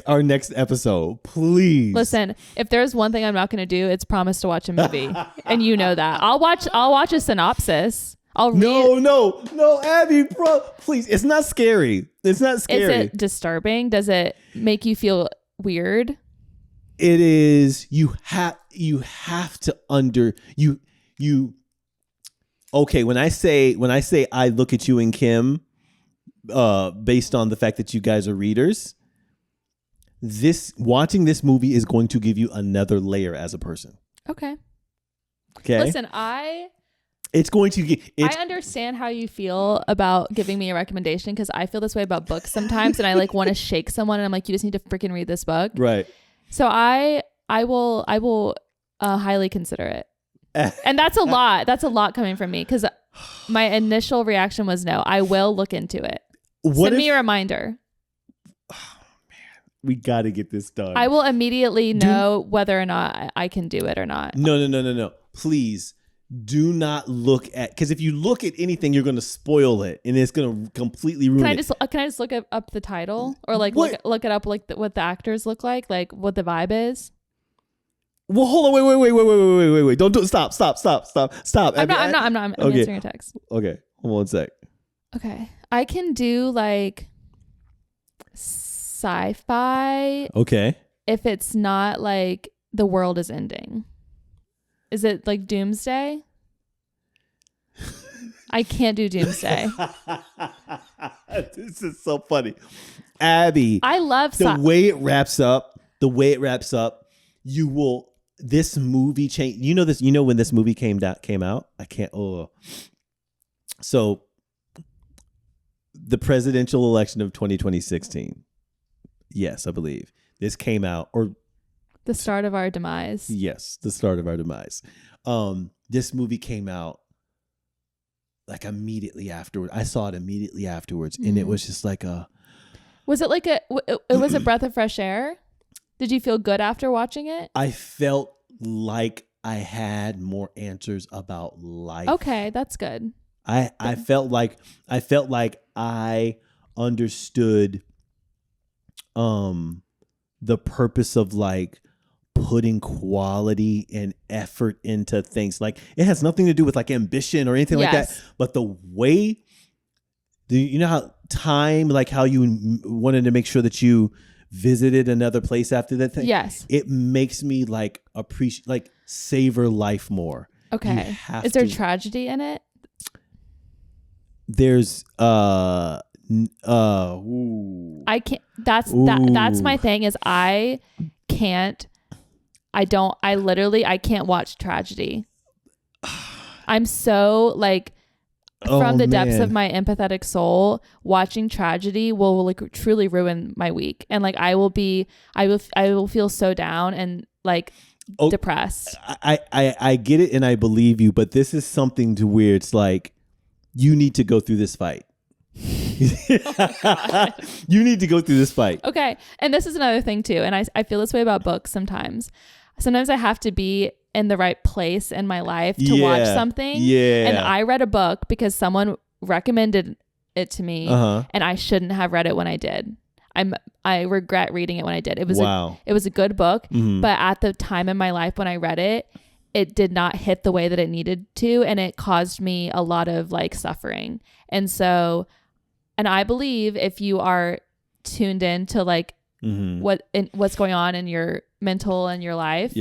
Our next episode, please. Listen, if there's one thing I'm not gonna do, it's promise to watch a movie, and you know that. I'll watch a synopsis. No, Abby, bro, please. It's not scary. It's not scary. Is it disturbing? Does it make you feel weird? It is. You have to Okay, when I say I look at you and Kim, based on the fact that you guys are readers, watching this movie is going to give you another layer as a person. Okay. Okay. Listen, it's going to I understand how you feel about giving me a recommendation, because I feel this way about books sometimes, and I like want to shake someone, and I'm like, you just need to freaking read this book. Right. So I will highly consider it. And that's a lot. That's a lot coming from me, because my initial reaction was no. I will look into it. Send me a reminder. Oh, man. We got to get this done. I will immediately know whether or not I can do it or not. No. Please do not look at, because if you look at anything, you're going to spoil it, and it's going to completely ruin it. Can I just look up the title, or like look it up, like what the actors look like what the vibe is? Well, hold on. Wait. Don't do it. Stop. I'm not. I'm answering your text. Okay. Hold on 1 sec. Okay. I can do like sci-fi. Okay. If it's not like the world is ending. Is it like Doomsday? I can't do Doomsday. This is so funny. Abby. I love the way it wraps up. You will. This movie change. You know when this movie came out. I can't. Oh, so the presidential election of 2016. Yes, I believe this came out, or the start of our demise. Yes, the start of our demise. This movie came out like immediately afterward. I saw it immediately afterwards, and it was just like a. Was it like it was a breath of fresh air? Did you feel good after watching it? I felt like I had more answers about life. Okay, that's good. I felt like I understood the purpose of like putting quality and effort into things. Like it has nothing to do with like ambition or anything like that, but the way you know how time, like how you wanted to make sure that you visited another place after that thing. Yes. It makes me like appreciate, like savor life more. Okay. Is there tragedy in it? There's I can't, that's my thing is I can't watch tragedy. I'm so like, from the depths of my empathetic soul, watching tragedy will like truly ruin my week, and like I will feel so down and like depressed. I get it, and I believe you, but this is something to where it's like you need to go through this fight. You need to go through this fight. Okay, and this is another thing too, and I feel this way about books sometimes. Sometimes I have to be in the right place in my life to watch something. Yeah. And I read a book because someone recommended it to me, and I shouldn't have read it when I did. I regret reading it when I did. It was a good book, but at the time in my life when I read it, it did not hit the way that it needed to, and it caused me a lot of like suffering. And so, and I believe if you are tuned in to like what's going on in your mental and your life,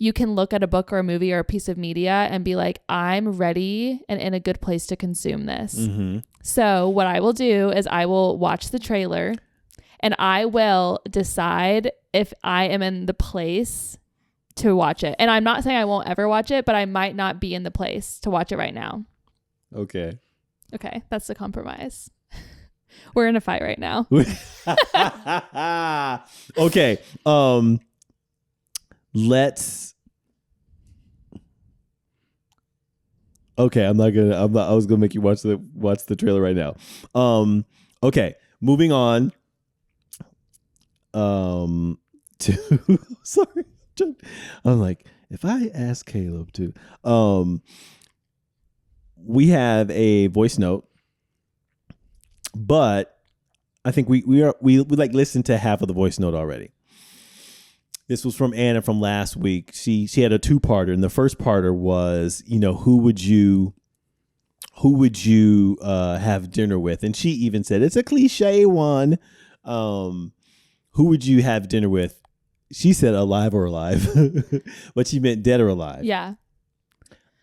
you can look at a book or a movie or a piece of media and be like, I'm ready and in a good place to consume this. So what I will do is I will watch the trailer, and I will decide if I am in the place to watch it. And I'm not saying I won't ever watch it, but I might not be in the place to watch it right now. Okay, that's the compromise. We're in a fight right now. Okay. Let's. Okay, I was gonna make you watch the trailer right now. Okay, moving on. Sorry, I'm like, if I ask Caleb to, we have a voice note. But I think we like listened to half of the voice note already. This was from Anna from last week. She had a 2-parter, and the first parter was, who would you have dinner with? And she even said it's a cliche one. Who would you have dinner with? She said alive or alive, but she meant dead or alive. Yeah.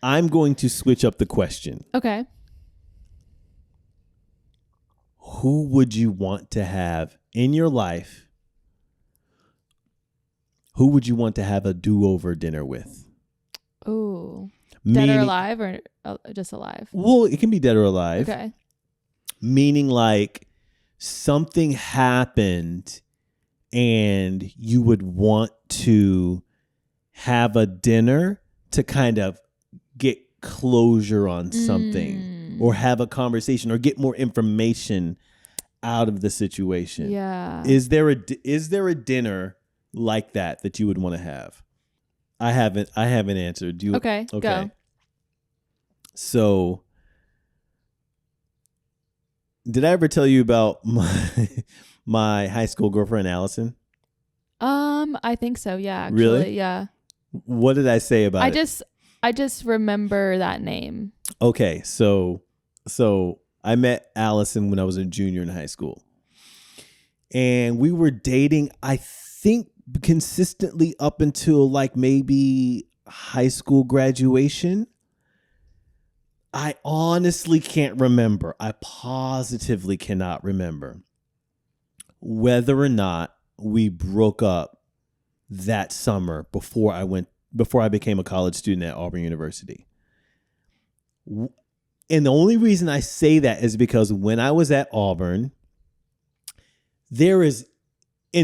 I'm going to switch up the question. Okay. Who would you want to have in your life? Who would you want to have a do-over dinner with? Ooh. Dead or alive or just alive? Well, it can be dead or alive. Okay. Meaning like something happened and you would want to have a dinner to kind of get closure on something or have a conversation or get more information out of the situation. Yeah. Is there a dinner like that you would want to have? I haven't answered. Do you? Okay. Go. So, did I ever tell you about my high school girlfriend, Allison? I think so. Yeah. Actually, really? Yeah. What did I say about it? I just remember that name. Okay. So I met Allison when I was a junior in high school. And we were dating, I think, consistently up until like maybe high school graduation. I honestly can't remember. I positively cannot remember whether or not we broke up that summer before I became a college student at Auburn University. And the only reason I say that is because when I was at Auburn, and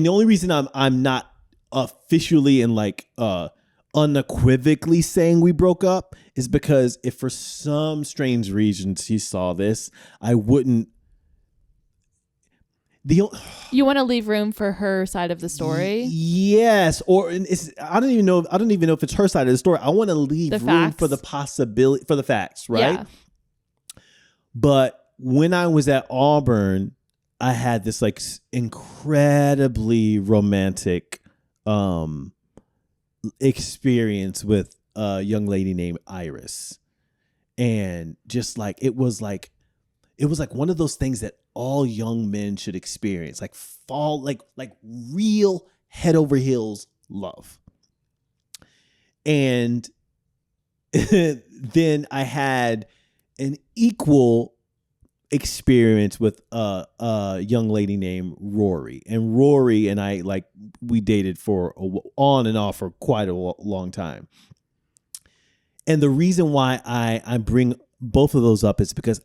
the only reason I'm not officially and like unequivocally saying we broke up is because if for some strange reason she saw this, I wouldn't. You want to leave room for her side of the story? Yes, or I don't even know if it's her side of the story. I want to leave room for the possibility, for the facts, right? Yeah. But when I was at Auburn, I had this like incredibly romantic experience with a young lady named Iris, and just like it was like one of those things that all young men should experience, like fall like real head over heels love. And then I had an equal experience with a young lady named Rory, and Rory and I, like, we dated for on and off for quite a long time. And the reason why I bring both of those up is because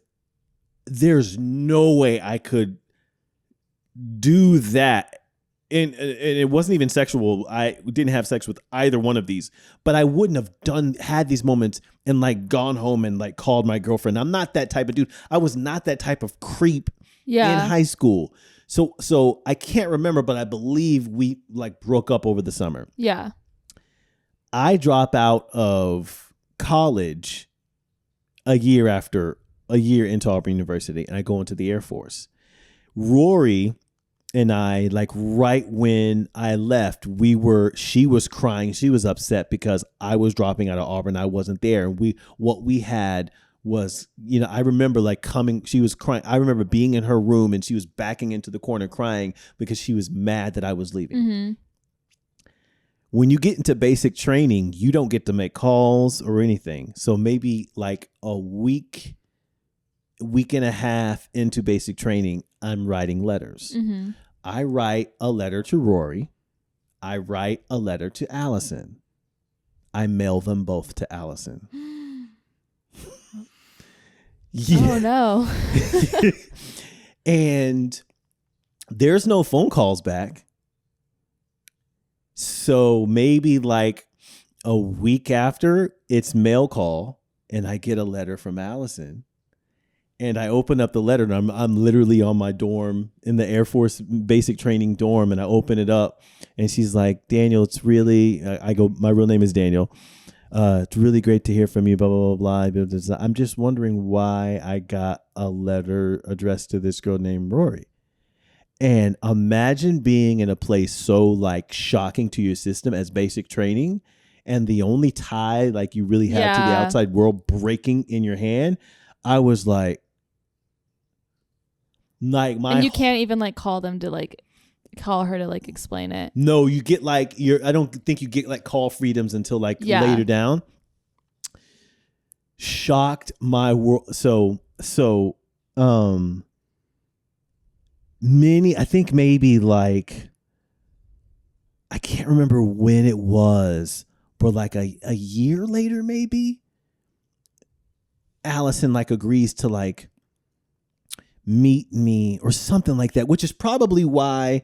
there's no way I could do that. And it wasn't even sexual. I didn't have sex with either one of these, but I wouldn't have had these moments and like gone home and like called my girlfriend. I'm not that type of dude. I was not that type of creep in high school. So I can't remember, but I believe we like broke up over the summer. Yeah. I drop out of college a year into Auburn University, and I go into the Air Force. Rory and I, like right when I left, she was crying. She was upset because I was dropping out of Auburn. I wasn't there. And what we had was, I remember like she was crying. I remember being in her room and she was backing into the corner crying because she was mad that I was leaving. Mm-hmm. When you get into basic training, you don't get to make calls or anything. So maybe like a week and a half into basic training, I'm writing letters. Mm-hmm. I write a letter to Rory. I write a letter to Allison. I mail them both to Allison. Yeah. Oh, no. And there's no phone calls back. So maybe like a week after, it's mail call, and I get a letter from Allison. And I open up the letter, and I'm literally on my dorm in the Air Force basic training dorm, and I open it up, and she's like, "Daniel, it's really," I go, "My real name is Daniel. It's really great to hear from you, blah, blah, blah, blah. I'm just wondering why I got a letter addressed to this girl named Rory." And imagine being in a place so like shocking to your system as basic training, and the only tie like you really had to the outside world breaking in your hand. I was like and you can't even like call them to like call her to like explain it. No, you get like I don't think you get like call freedoms until like later down. shocked my world. Many, I think maybe like, I can't remember when it was, but like a year later, maybe Allison like agrees to like meet me or something like that, which is probably why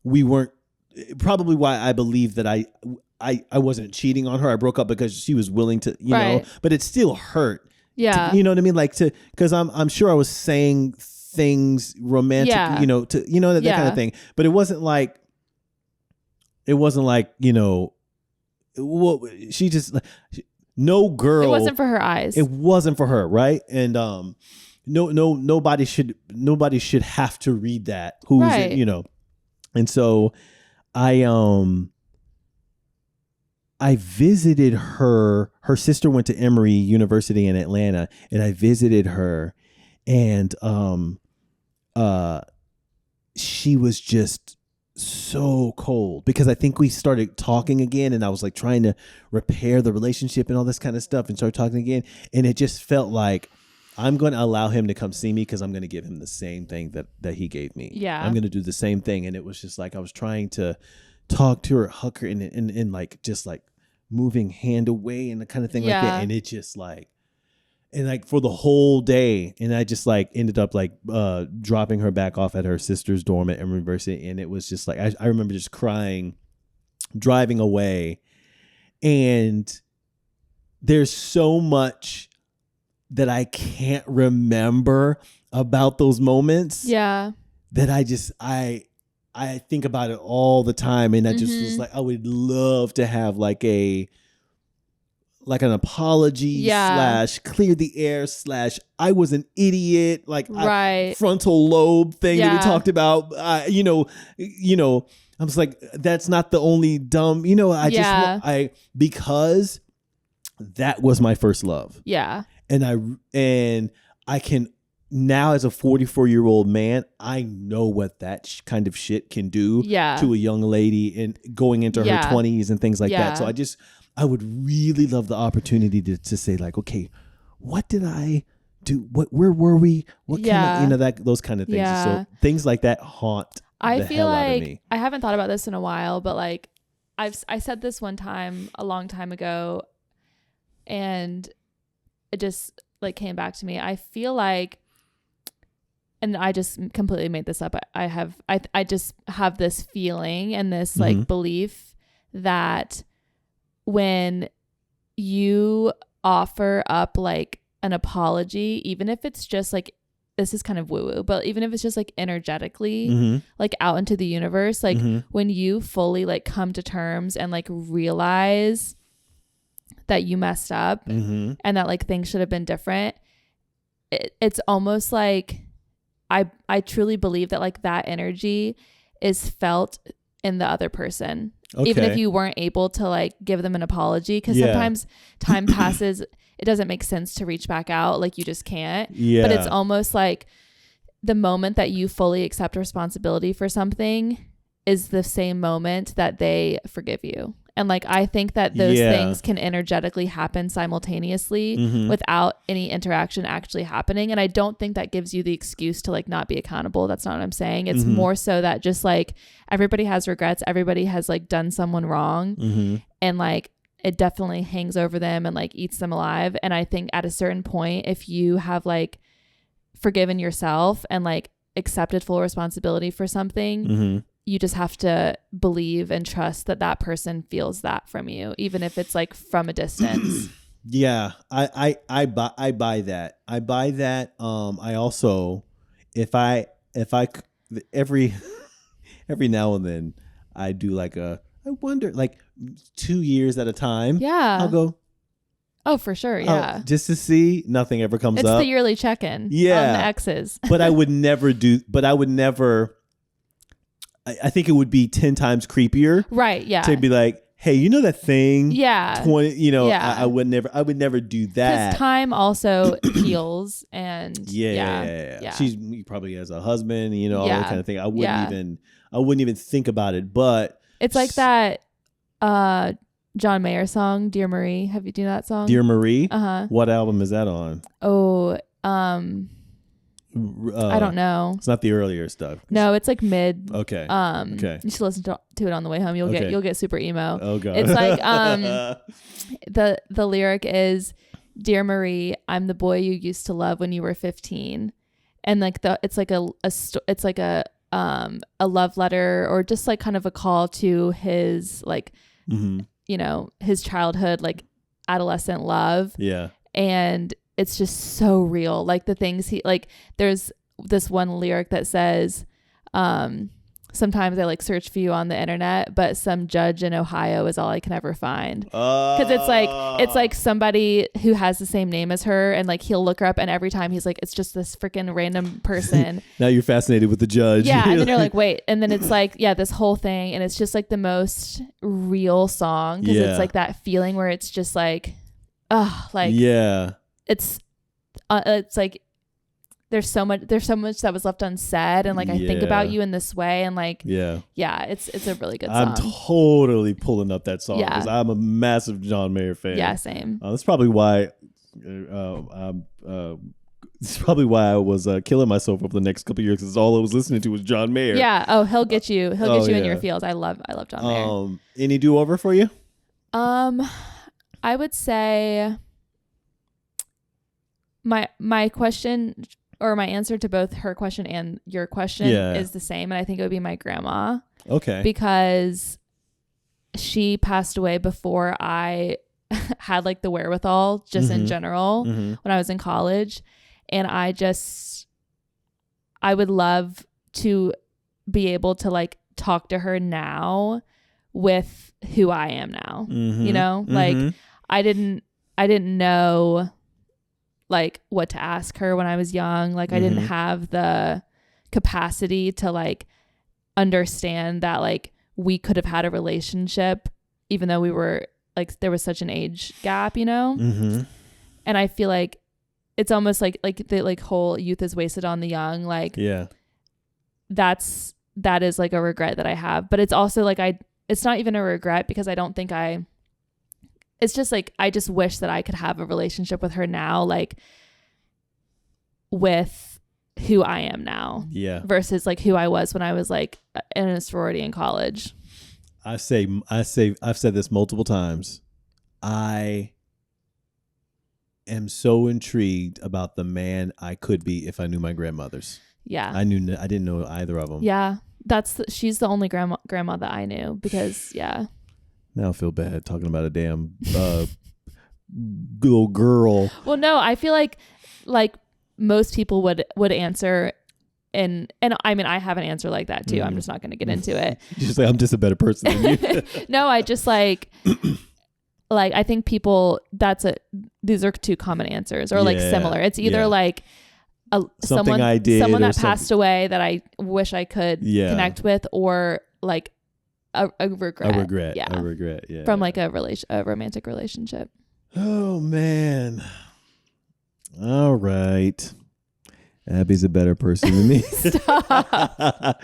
I believe that I wasn't cheating on her. I broke up because she was willing to, you know, but it still hurt. Yeah. You know what I mean? Like because I'm sure I was saying things romantic, you know, that kind of thing. But it wasn't like, you know, she just, no girl. It wasn't for her eyes. It wasn't for her. Right. And, nobody should have to read that. You know? And so I visited her. Her sister went to Emory University in Atlanta, and I visited her, and she was just so cold because I think we started talking again, and I was like trying to repair the relationship and all this kind of stuff, and started talking again, and it just felt like I'm going to allow him to come see me because I'm going to give him the same thing that he gave me. Yeah, I'm going to do the same thing, and it was just like I was trying to talk to her, hug her, and like just like moving hand away and the kind of thing like that, and it just like. And like for the whole day, and I just like ended up like dropping her back off at her sister's dorm at Emory University, and it was just like I remember just crying, driving away, and there's so much that I can't remember about those moments. Yeah, that I think about it all the time, and I just was like, I would love to have like an apology / clear the air / I was an idiot, like frontal lobe thing that we talked about. You know, I was like, that's not the only dumb, you know, because that was my first love. Yeah. And I can now, as a 44-year-old man, I know what that kind of shit can do to a young lady and going into her 20s and things like that. So I would really love the opportunity to say like, okay, what did I do? Where were we? What kind of, those kind of things. Yeah. So things like that haunt the hell out of me. I haven't thought about this in a while, but like I said this one time a long time ago, and it just like came back to me. I feel like, and I just completely made this up. I just have this feeling and this like belief that when you offer up like an apology, even if it's just like, this is kind of woo woo, but even if it's just like energetically, like out into the universe, like when you fully like come to terms and like realize that you messed up and that like things should have been different, it's almost like I truly believe that like that energy is felt in the other person. Okay. Even if you weren't able to like give them an apology, because sometimes time passes, it doesn't make sense to reach back out, like you just can't. But it's almost like the moment that you fully accept responsibility for something is the same moment that they forgive you. And like I think that those things can energetically happen simultaneously without any interaction actually happening. And I don't think that gives you the excuse to like not be accountable. That's not what I'm saying. It's more so that just like everybody has regrets. Everybody has like done someone wrong, and like it definitely hangs over them and like eats them alive. And I think at a certain point, if you have like forgiven yourself and like accepted full responsibility for something, you just have to believe and trust that that person feels that from you, even if it's like from a distance. I buy that. I buy that. I also, if I every now and then I do like I wonder, like 2 years at a time. Yeah. I'll go, oh, for sure. Yeah. Just to see, nothing ever comes up. It's the yearly check-in on the exes. But I would never, I think it would be 10 times creepier. Right. Yeah. To be like, hey, you know that thing? Yeah. 20, you know, I would never do that. Because time also heals, and yeah. She probably has a husband, you know, all that kind of thing. I wouldn't even think about it, but it's like that John Mayer song, Dear Marie. Do you know that song? Dear Marie? Uh-huh. What album is that on? Oh, I don't know. It's not the earlier stuff. No, it's like mid. Okay. Okay. You should listen to it on the way home. You'll get super emo. Oh god. It's like the lyric is, Dear Marie, I'm the boy you used to love when you were 15. And like it's like a love letter, or just like kind of a call to his like you know, his childhood, like adolescent love. Yeah. And it's just so real. Like the things he like, there's this one lyric that says, sometimes I like search for you on the internet, but some judge in Ohio is all I can ever find. Because it's like somebody who has the same name as her, and like he'll look her up, and every time he's like, it's just this freaking random person. Now you're fascinated with the judge. Yeah, and then you're like, wait, and then it's like, yeah, this whole thing, and it's just like the most real song, because it's like that feeling where it's just like, like it's like there's so much that was left unsaid, and like I think about you in this way, and like it's a really good song. I'm totally pulling up that song because I'm a massive John Mayer fan. Yeah, same. That's probably why I was killing myself over the next couple of years, because all I was listening to was John Mayer. Yeah. Oh, he'll get you in your feels. I love John Mayer. Any do over for you? I would say my question, or my answer to both her question and your question is the same. And I think it would be my grandma. Okay. Because she passed away before I had like the wherewithal, just in general, when I was in college. And I would love to be able to like talk to her now with who I am now, you know, like I didn't know like what to ask her when I was young. Like I didn't have the capacity to like understand that like we could have had a relationship even though we were like, there was such an age gap, you know? And I feel like it's almost like the like whole youth is wasted on the young. Like, that is like a regret that I have, but it's also like, it's not even a regret, because I don't think it's just like, I just wish that I could have a relationship with her now, like with who I am now versus like who I was when I was like in a sorority in college. I've said this multiple times. I am so intrigued about the man I could be if I knew my grandmothers. Yeah. I didn't know either of them. Yeah. She's the only grandma that I knew, because now I feel bad talking about a damn little girl. Well, no, I feel like most people would answer, and I mean, I have an answer like that too. I'm just not going to get into it. You just like, I'm just a better person than you. No, I just like I think people, these are two common answers, or like similar. It's either like someone that passed away that I wish I could connect with, or like a regret. A regret. Yeah. From like a romantic relationship. Oh man. All right. Abby's a better person than me. Stop.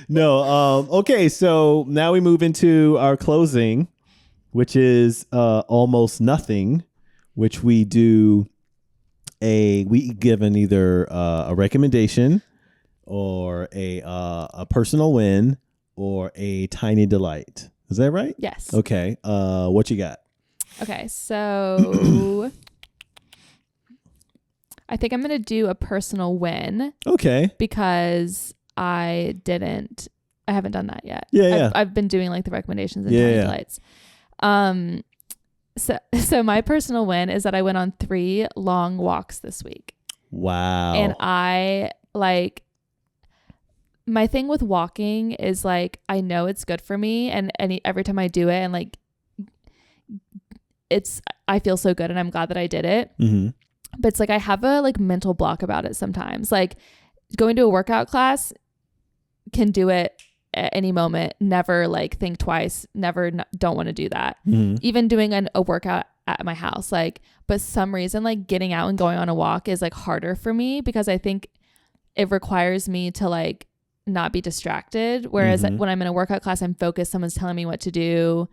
No. Okay. So now we move into our closing, which is almost nothing, which we do we give either a recommendation, or a personal win, or a tiny delight. Is that right? Yes. Okay. What you got? Okay. So I think I'm going to do a personal win. Okay. Because I haven't done that yet. Yeah. I've been doing like the recommendations and tiny delights. So my personal win is that I went on 3 long walks this week. Wow. And I like, my thing with walking is like, I know it's good for me, and every time I do it, and like I feel so good, and I'm glad that I did it. But it's like, I have a like mental block about it sometimes. Like going to a workout class, can do it at any moment, never like think twice, don't want to do that. Even doing a workout at my house, like, but some reason like getting out and going on a walk is like harder for me, because I think it requires me to like not be distracted. Whereas when I'm in a workout class, I'm focused, someone's telling me what to do.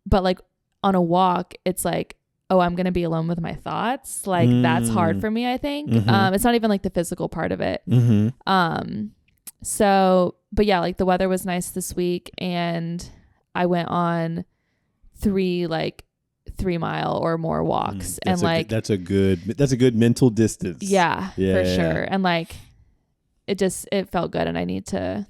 But like on a walk, it's like, oh, I'm going to be alone with my thoughts. Like that's hard for me, I think. It's not even like the physical part of it. So, but yeah, like the weather was nice this week and I went on 3 mile or more walks. And like, that's a good mental distance. Yeah, for sure. And like, it felt good and I need to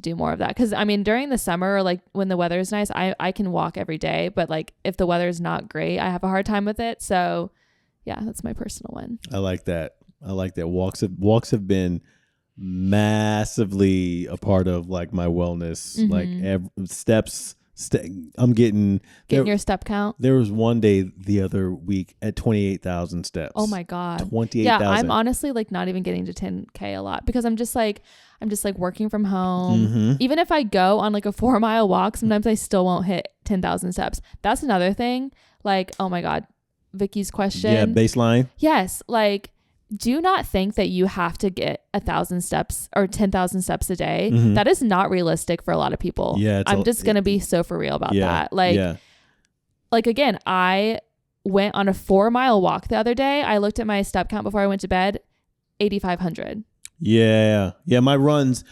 do more of that. Cause I mean, during the summer, like when the weather is nice, I can walk every day, but like if the weather is not great, I have a hard time with it. So yeah, that's my personal one. I like that. Walks have been massively a part of like my wellness, like steps. I'm getting your step count. There was one day the other week at 28,000 steps. Oh my God. 28,000. Yeah. I'm honestly like not even getting to 10K a lot because I'm just like working from home. Even if I go on like a 4-mile walk, sometimes I still won't hit 10,000 steps. That's another thing. Like, oh my God, Vicky's question. Yeah. Baseline. Yes. Like, do not think that you have to get 1,000 steps or 10,000 steps a day. That is not realistic for a lot of people. Yeah, I'm just going to be so for real about that. Like again, I went on a 4-mile walk the other day. I looked at my step count before I went to bed, 8,500. Yeah. My runs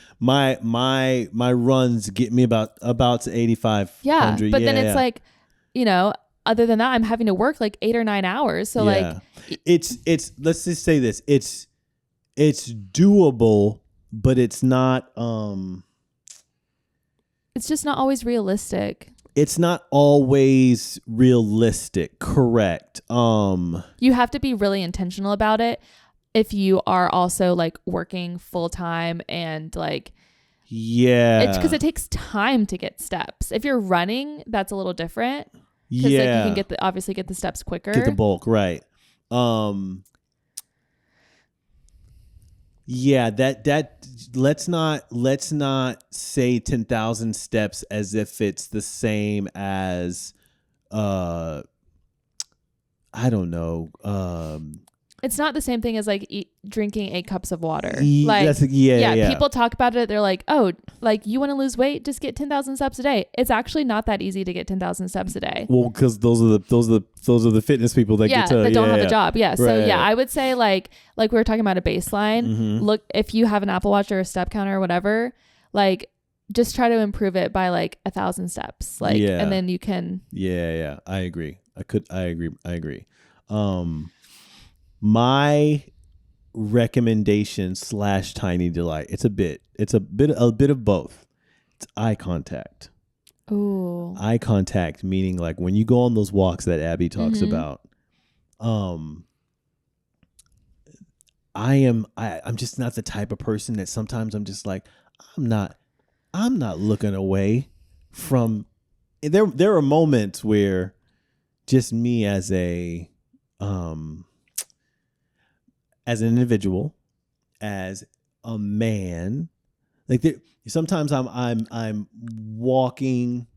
get me about to 8,500. Yeah. But then it's like, other than that, I'm having to work like 8 or 9 hours. So like it's let's just say this. It's doable, but it's not it's just not always realistic. It's not always realistic, correct. You have to be really intentional about it if you are also like working full time and like it's because it takes time to get steps. If you're running, that's a little different. Because like you can obviously get the steps quicker. Get the bulk, right. That let's not say 10,000 steps as if it's the same as I don't know. It's not the same thing as like drinking 8 cups of water. Like, people talk about it. They're like, oh, like you want to lose weight, just get 10,000 steps a day. It's actually not that easy to get 10,000 steps a day. Well, because those are the fitness people that get to that don't have a job. Yeah. Right, So I would say like we were talking about a baseline. Look, if you have an Apple Watch or a step counter or whatever, like just try to improve it by like 1,000 steps. Like, and then you can. Yeah. I agree. I agree. My recommendation / tiny delight. It's a bit of both. It's eye contact. Ooh. Eye contact, meaning like when you go on those walks that Abby talks about. I'm just not the type of person that sometimes I'm just like, I'm not looking away from. There are moments where just me as an individual, as a man, like sometimes I'm walking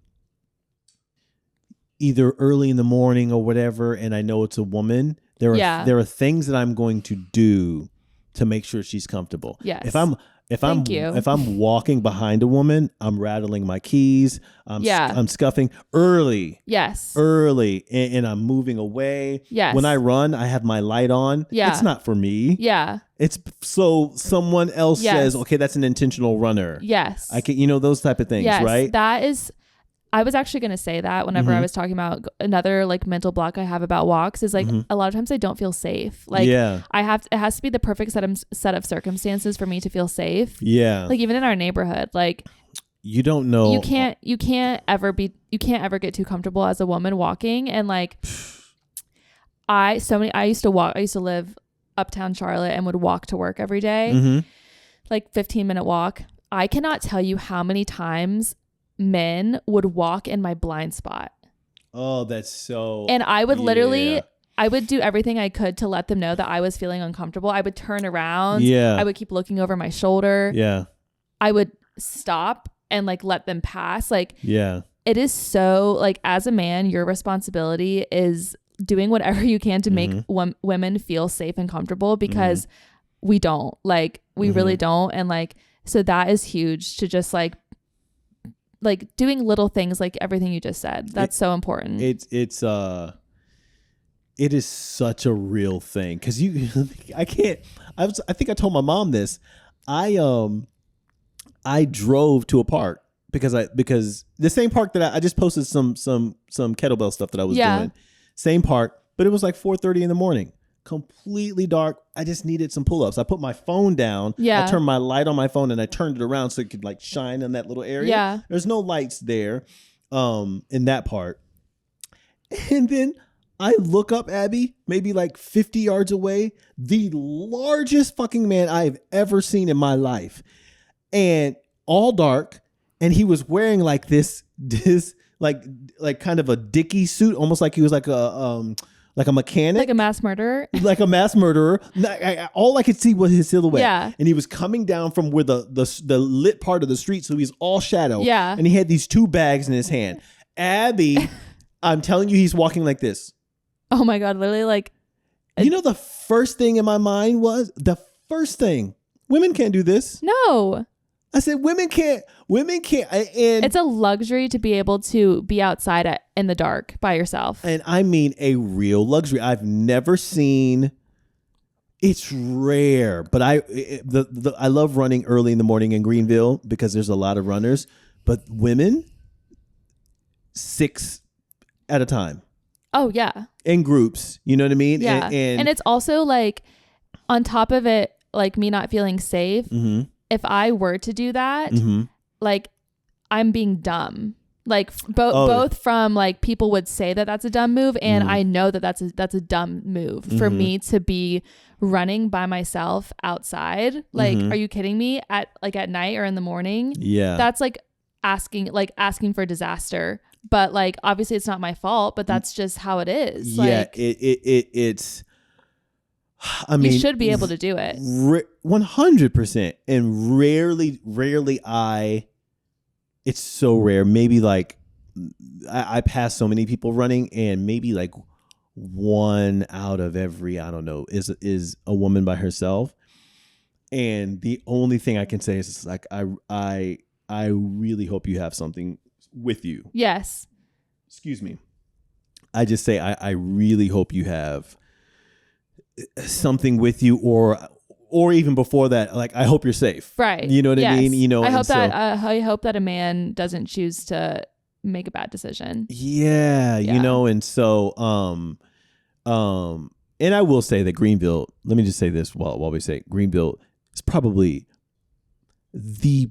either early in the morning or whatever, and I know it's a woman. There are things that I'm going to do to make sure she's comfortable. Yes. If I'm walking behind a woman, I'm rattling my keys. I'm scuffing early. Yes. Early. And I'm moving away. Yes. When I run, I have my light on. Yeah. It's not for me. Yeah. It's so someone else says, okay, that's an intentional runner. Yes. I can, those type of things, right? That is, I was actually going to say that whenever I was talking about another like mental block I have about walks is like a lot of times I don't feel safe. Like it has to be the perfect set of circumstances for me to feel safe. Yeah. Like even in our neighborhood, like you don't know. You can't ever get too comfortable as a woman walking. And like I used to live uptown Charlotte and would walk to work every day, like 15-minute walk. I cannot tell you how many times men would walk in my blind spot. Oh, that's so. And I would literally, I would do everything I could to let them know that I was feeling uncomfortable. I would turn around. Yeah. I would keep looking over my shoulder. Yeah. I would stop and like let them pass. Like, yeah. It is so like as a man, your responsibility is doing whatever you can to make women feel safe and comfortable because we don't. Like, we really don't. And like, so that is huge to just like like doing little things like everything you just said. That's so important. It is such a real thing because I think I told my mom this. I drove to a park because the same park that I just posted some kettlebell stuff that I was doing. Same park, but it was like 4:30 in the morning. Completely dark. I just needed some pull-ups. I put my phone down. I turned my light on my phone and I turned it around so it could like shine in that little area. There's no lights there in that part. And then I look up, Abby, maybe like 50 yards away, the largest fucking man I've ever seen in my life. And all dark. And he was wearing like this like kind of a Dickie suit, almost like he was like a mechanic. Like a mass murderer. Like a mass murderer. All I could see was his silhouette. Yeah. And he was coming down from where the lit part of the street, so he's all shadow. Yeah. And he had these 2 bags in his hand. Abby, I'm telling you, he's walking like this. Oh my God, literally like... You know the first thing in my mind was, women can't do this. No. I said, women can't. And it's a luxury to be able to be outside in the dark by yourself. And I mean a real luxury. I've never seen. It's rare, but I love running early in the morning in Greenville because there's a lot of runners. But women, 6 at a time. Oh yeah. In groups, you know what I mean? Yeah. And it's also like, on top of it, like me not feeling safe. Mm-hmm. If I were to do that, like I'm being dumb. Like both from like people would say that that's a dumb move, and I know that that's a dumb move for me to be running by myself outside. Like, are you kidding me? At night or in the morning? Yeah, that's like asking for disaster. But like obviously it's not my fault, but that's just how it is. Yeah, like, it's. I mean, you should be able to do it 100%. And rarely it's so rare. Maybe like I pass so many people running, and maybe like 1 out of every, I don't know, is a woman by herself. And the only thing I can say is like, I really hope you have something with you. Yes. Excuse me. I just say, I really hope you have something with you, or even before that, like I hope you're safe, right? You know what I mean? You know, I hope that a man doesn't choose to make a bad decision. Yeah. You know, and so and I will say that Greenville, let me just say this while we say Greenville is probably the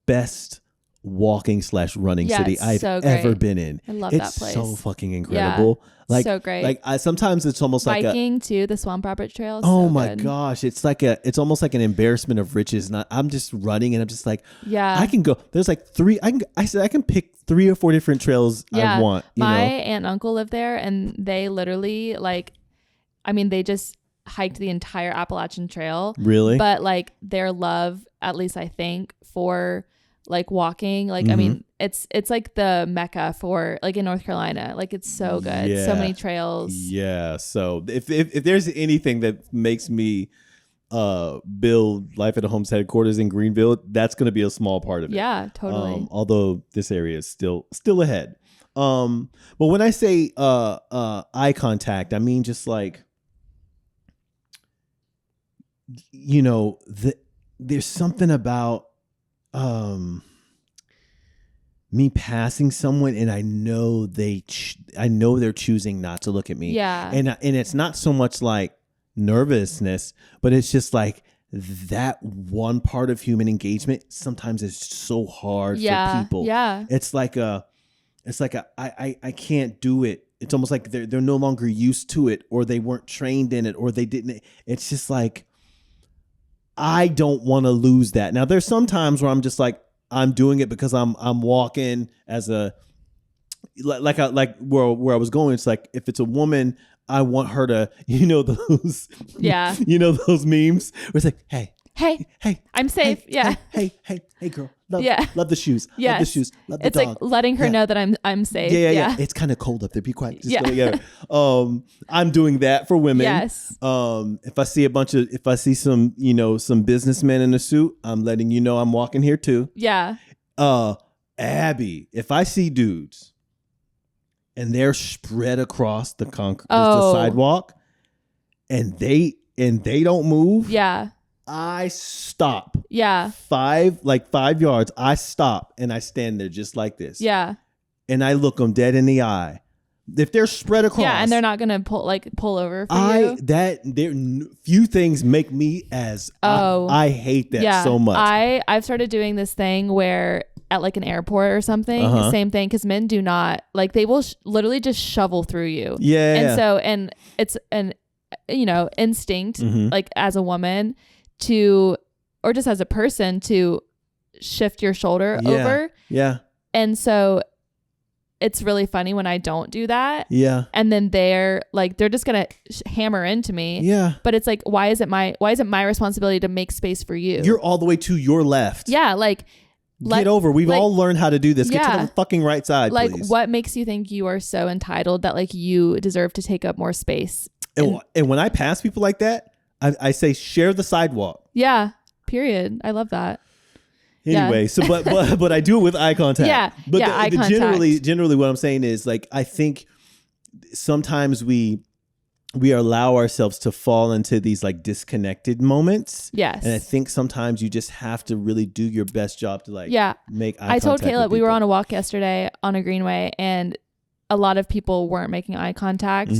best walking/running city I've ever been in. I love that place. It's so fucking incredible. Yeah, like so great. Like sometimes it's almost like biking too. The Swamp Robert Trail. Oh my gosh, it's almost like an embarrassment of riches. And I'm just running, and I'm just like, yeah, I can go. There's like 3. I can pick 3 or 4 different trails I want. My aunt and uncle live there, and they literally they just hiked the entire Appalachian Trail. Really? But like their love, at least I think, for like walking, like I mean it's like the Mecca for like in North Carolina. Like it's so good. Yeah. So many trails. Yeah. So if there's anything that makes me build Life at Home's headquarters in Greenville, that's going to be a small part of it. Yeah, totally. Although this area is still ahead. But when I say eye contact, I mean just like, you know, there's something about me passing someone, and I know they're choosing not to look at me. Yeah. And it's not so much like nervousness, but it's just like that one part of human engagement sometimes is so hard for people. Yeah. It's like I can't do it. It's almost like they're no longer used to it, or they weren't trained in it, or they didn't. It's just like, I don't want to lose that. Now, there's some times where I'm just like, I'm doing it because I'm walking as a like where I was going. It's like, if it's a woman, I want her to, you know, those those memes where it's like, hey, I'm safe. Hey, girl. Love the shoes. Yes. Love the shoes. Love the it's dog. like letting her know that I'm safe. Yeah. It's kind of cold up there. Be quiet. Just go together. I'm doing that for women. Yes. If I see some, you know, some businessmen in a suit, I'm letting you know I'm walking here too. Yeah. Abby, if I see dudes and they're spread across the Oh. the sidewalk and they don't move, Yeah. I stop. Yeah. 5 yards, I stop and I stand there just like this. Yeah. And I look them dead in the eye. If they're spread across, Yeah, and they're not gonna pull over for you. Few things make me as I hate that so much. I've started doing this thing where at like an airport or something, same thing, because men do not like, they will literally just shovel through you. Yeah. And so, and it's an instinct, like as a woman to, or just as a person to shift your shoulder over. Yeah. And so it's really funny when I don't do that. Yeah. And then they're just going to hammer into me. Yeah. But it's like, why is it my responsibility to make space for you? You're all the way to your left. Yeah. Like, get over. We've all learned how to do this. Get to the fucking right side, like, please. what makes you think you are so entitled that like you deserve to take up more space? And when I pass people like that, I say, share the sidewalk. Yeah. Period. I love that. Anyway, so but I do it with eye contact. Yeah, but eye contact. Generally, what I'm saying is, like, I think sometimes we allow ourselves to fall into these like disconnected moments. Yes, and I think sometimes you just have to really do your best job to like make eye contact. I told Caleb we were on a a walk yesterday on a greenway, and a lot of people weren't making eye contact,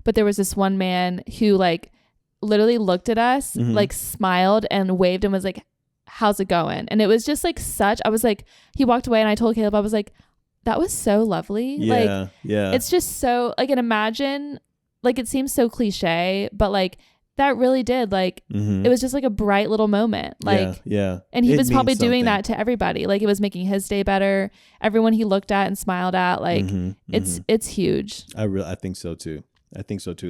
but there was this one man who like literally looked at us, like smiled and waved and was like, how's it going? And it was just like I was like, he walked away and I told Caleb, I was like, that was so lovely. Yeah. It's just so like, and imagine, like, it seems so cliche, but like that really did, like, it was just like a bright little moment. Like, yeah. And he was probably doing that to everybody. Like, it was making his day better. Everyone he looked at and smiled at, like, it's huge. I think so too.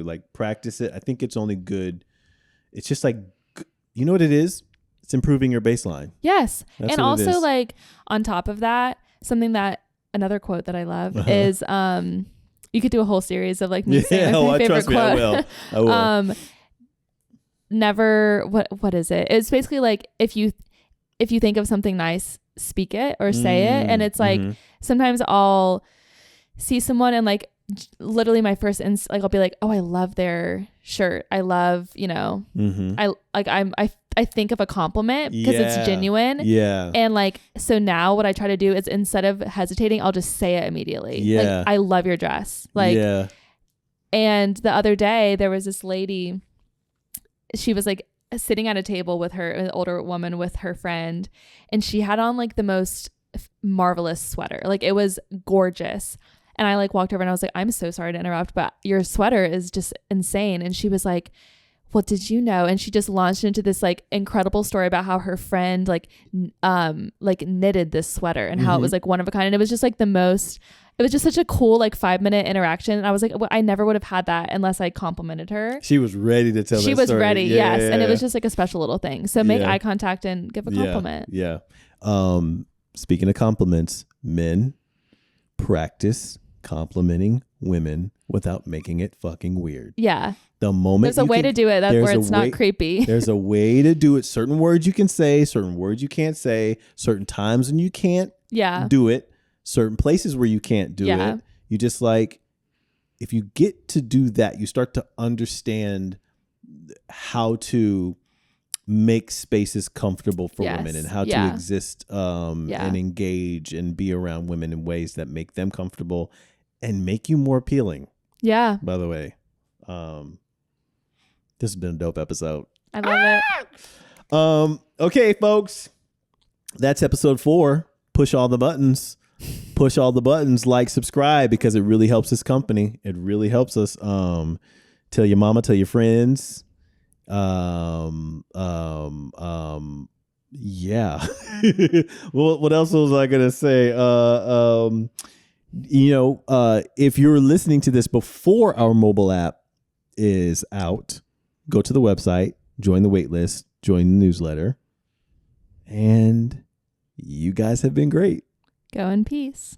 Like, practice it. I think it's only good. It's just like, you know what it is? It's improving your baseline. Yes. And also, like, on top of that, another quote that I love is, you could do a whole series of like me saying my favorite quote. I will. Never, what is it? It's basically like, if you think of something nice, speak it or say it. And it's like, sometimes I'll see someone and like, literally my first I'll be like, oh, I love their shirt. I love, I think of a compliment because it's genuine. Yeah. And like, so now what I try to do is, instead of hesitating, I'll just say it immediately. Yeah. Like, I love your dress. Like, yeah. And the other day there was this lady, she was like sitting at a table with an older woman with her friend, and she had on like the most marvelous sweater. Like, it was gorgeous. And I like walked over and I was like, I'm so sorry to interrupt, but your sweater is just insane. And she was like, well, did you know? And she just launched into this like incredible story about how her friend like knitted this sweater and how it was like one of a kind. And it was just like it was just such a cool like 5-minute interaction. And I was like, well, I never would have had that unless I complimented her. She was ready to tell. She was story. ready, yeah, yes. Yeah, and it was just like a special little thing. So make eye contact and give a compliment. Yeah. Speaking of compliments, men, practice complimenting women without making it fucking weird. Yeah. The moment there's a way to do it where it's not creepy. There's a way to do it. Certain words you can say, certain words you can't say, certain times when you can't do it, certain places where you can't do it. You just like, if you get to do that, you start to understand how to make spaces comfortable for women and how to exist and engage and be around women in ways that make them comfortable and make you more appealing. Yeah. By the way, this has been a dope episode. I love it. Okay, folks, that's episode 4. Push all the buttons. Push all the buttons. Like, subscribe, because it really helps this company. It really helps us. Tell your mama, tell your friends. Yeah. Well, what else was I gonna say? If you're listening to this before our mobile app is out, go to the website, join the wait list, join the newsletter, and you guys have been great. Go in peace.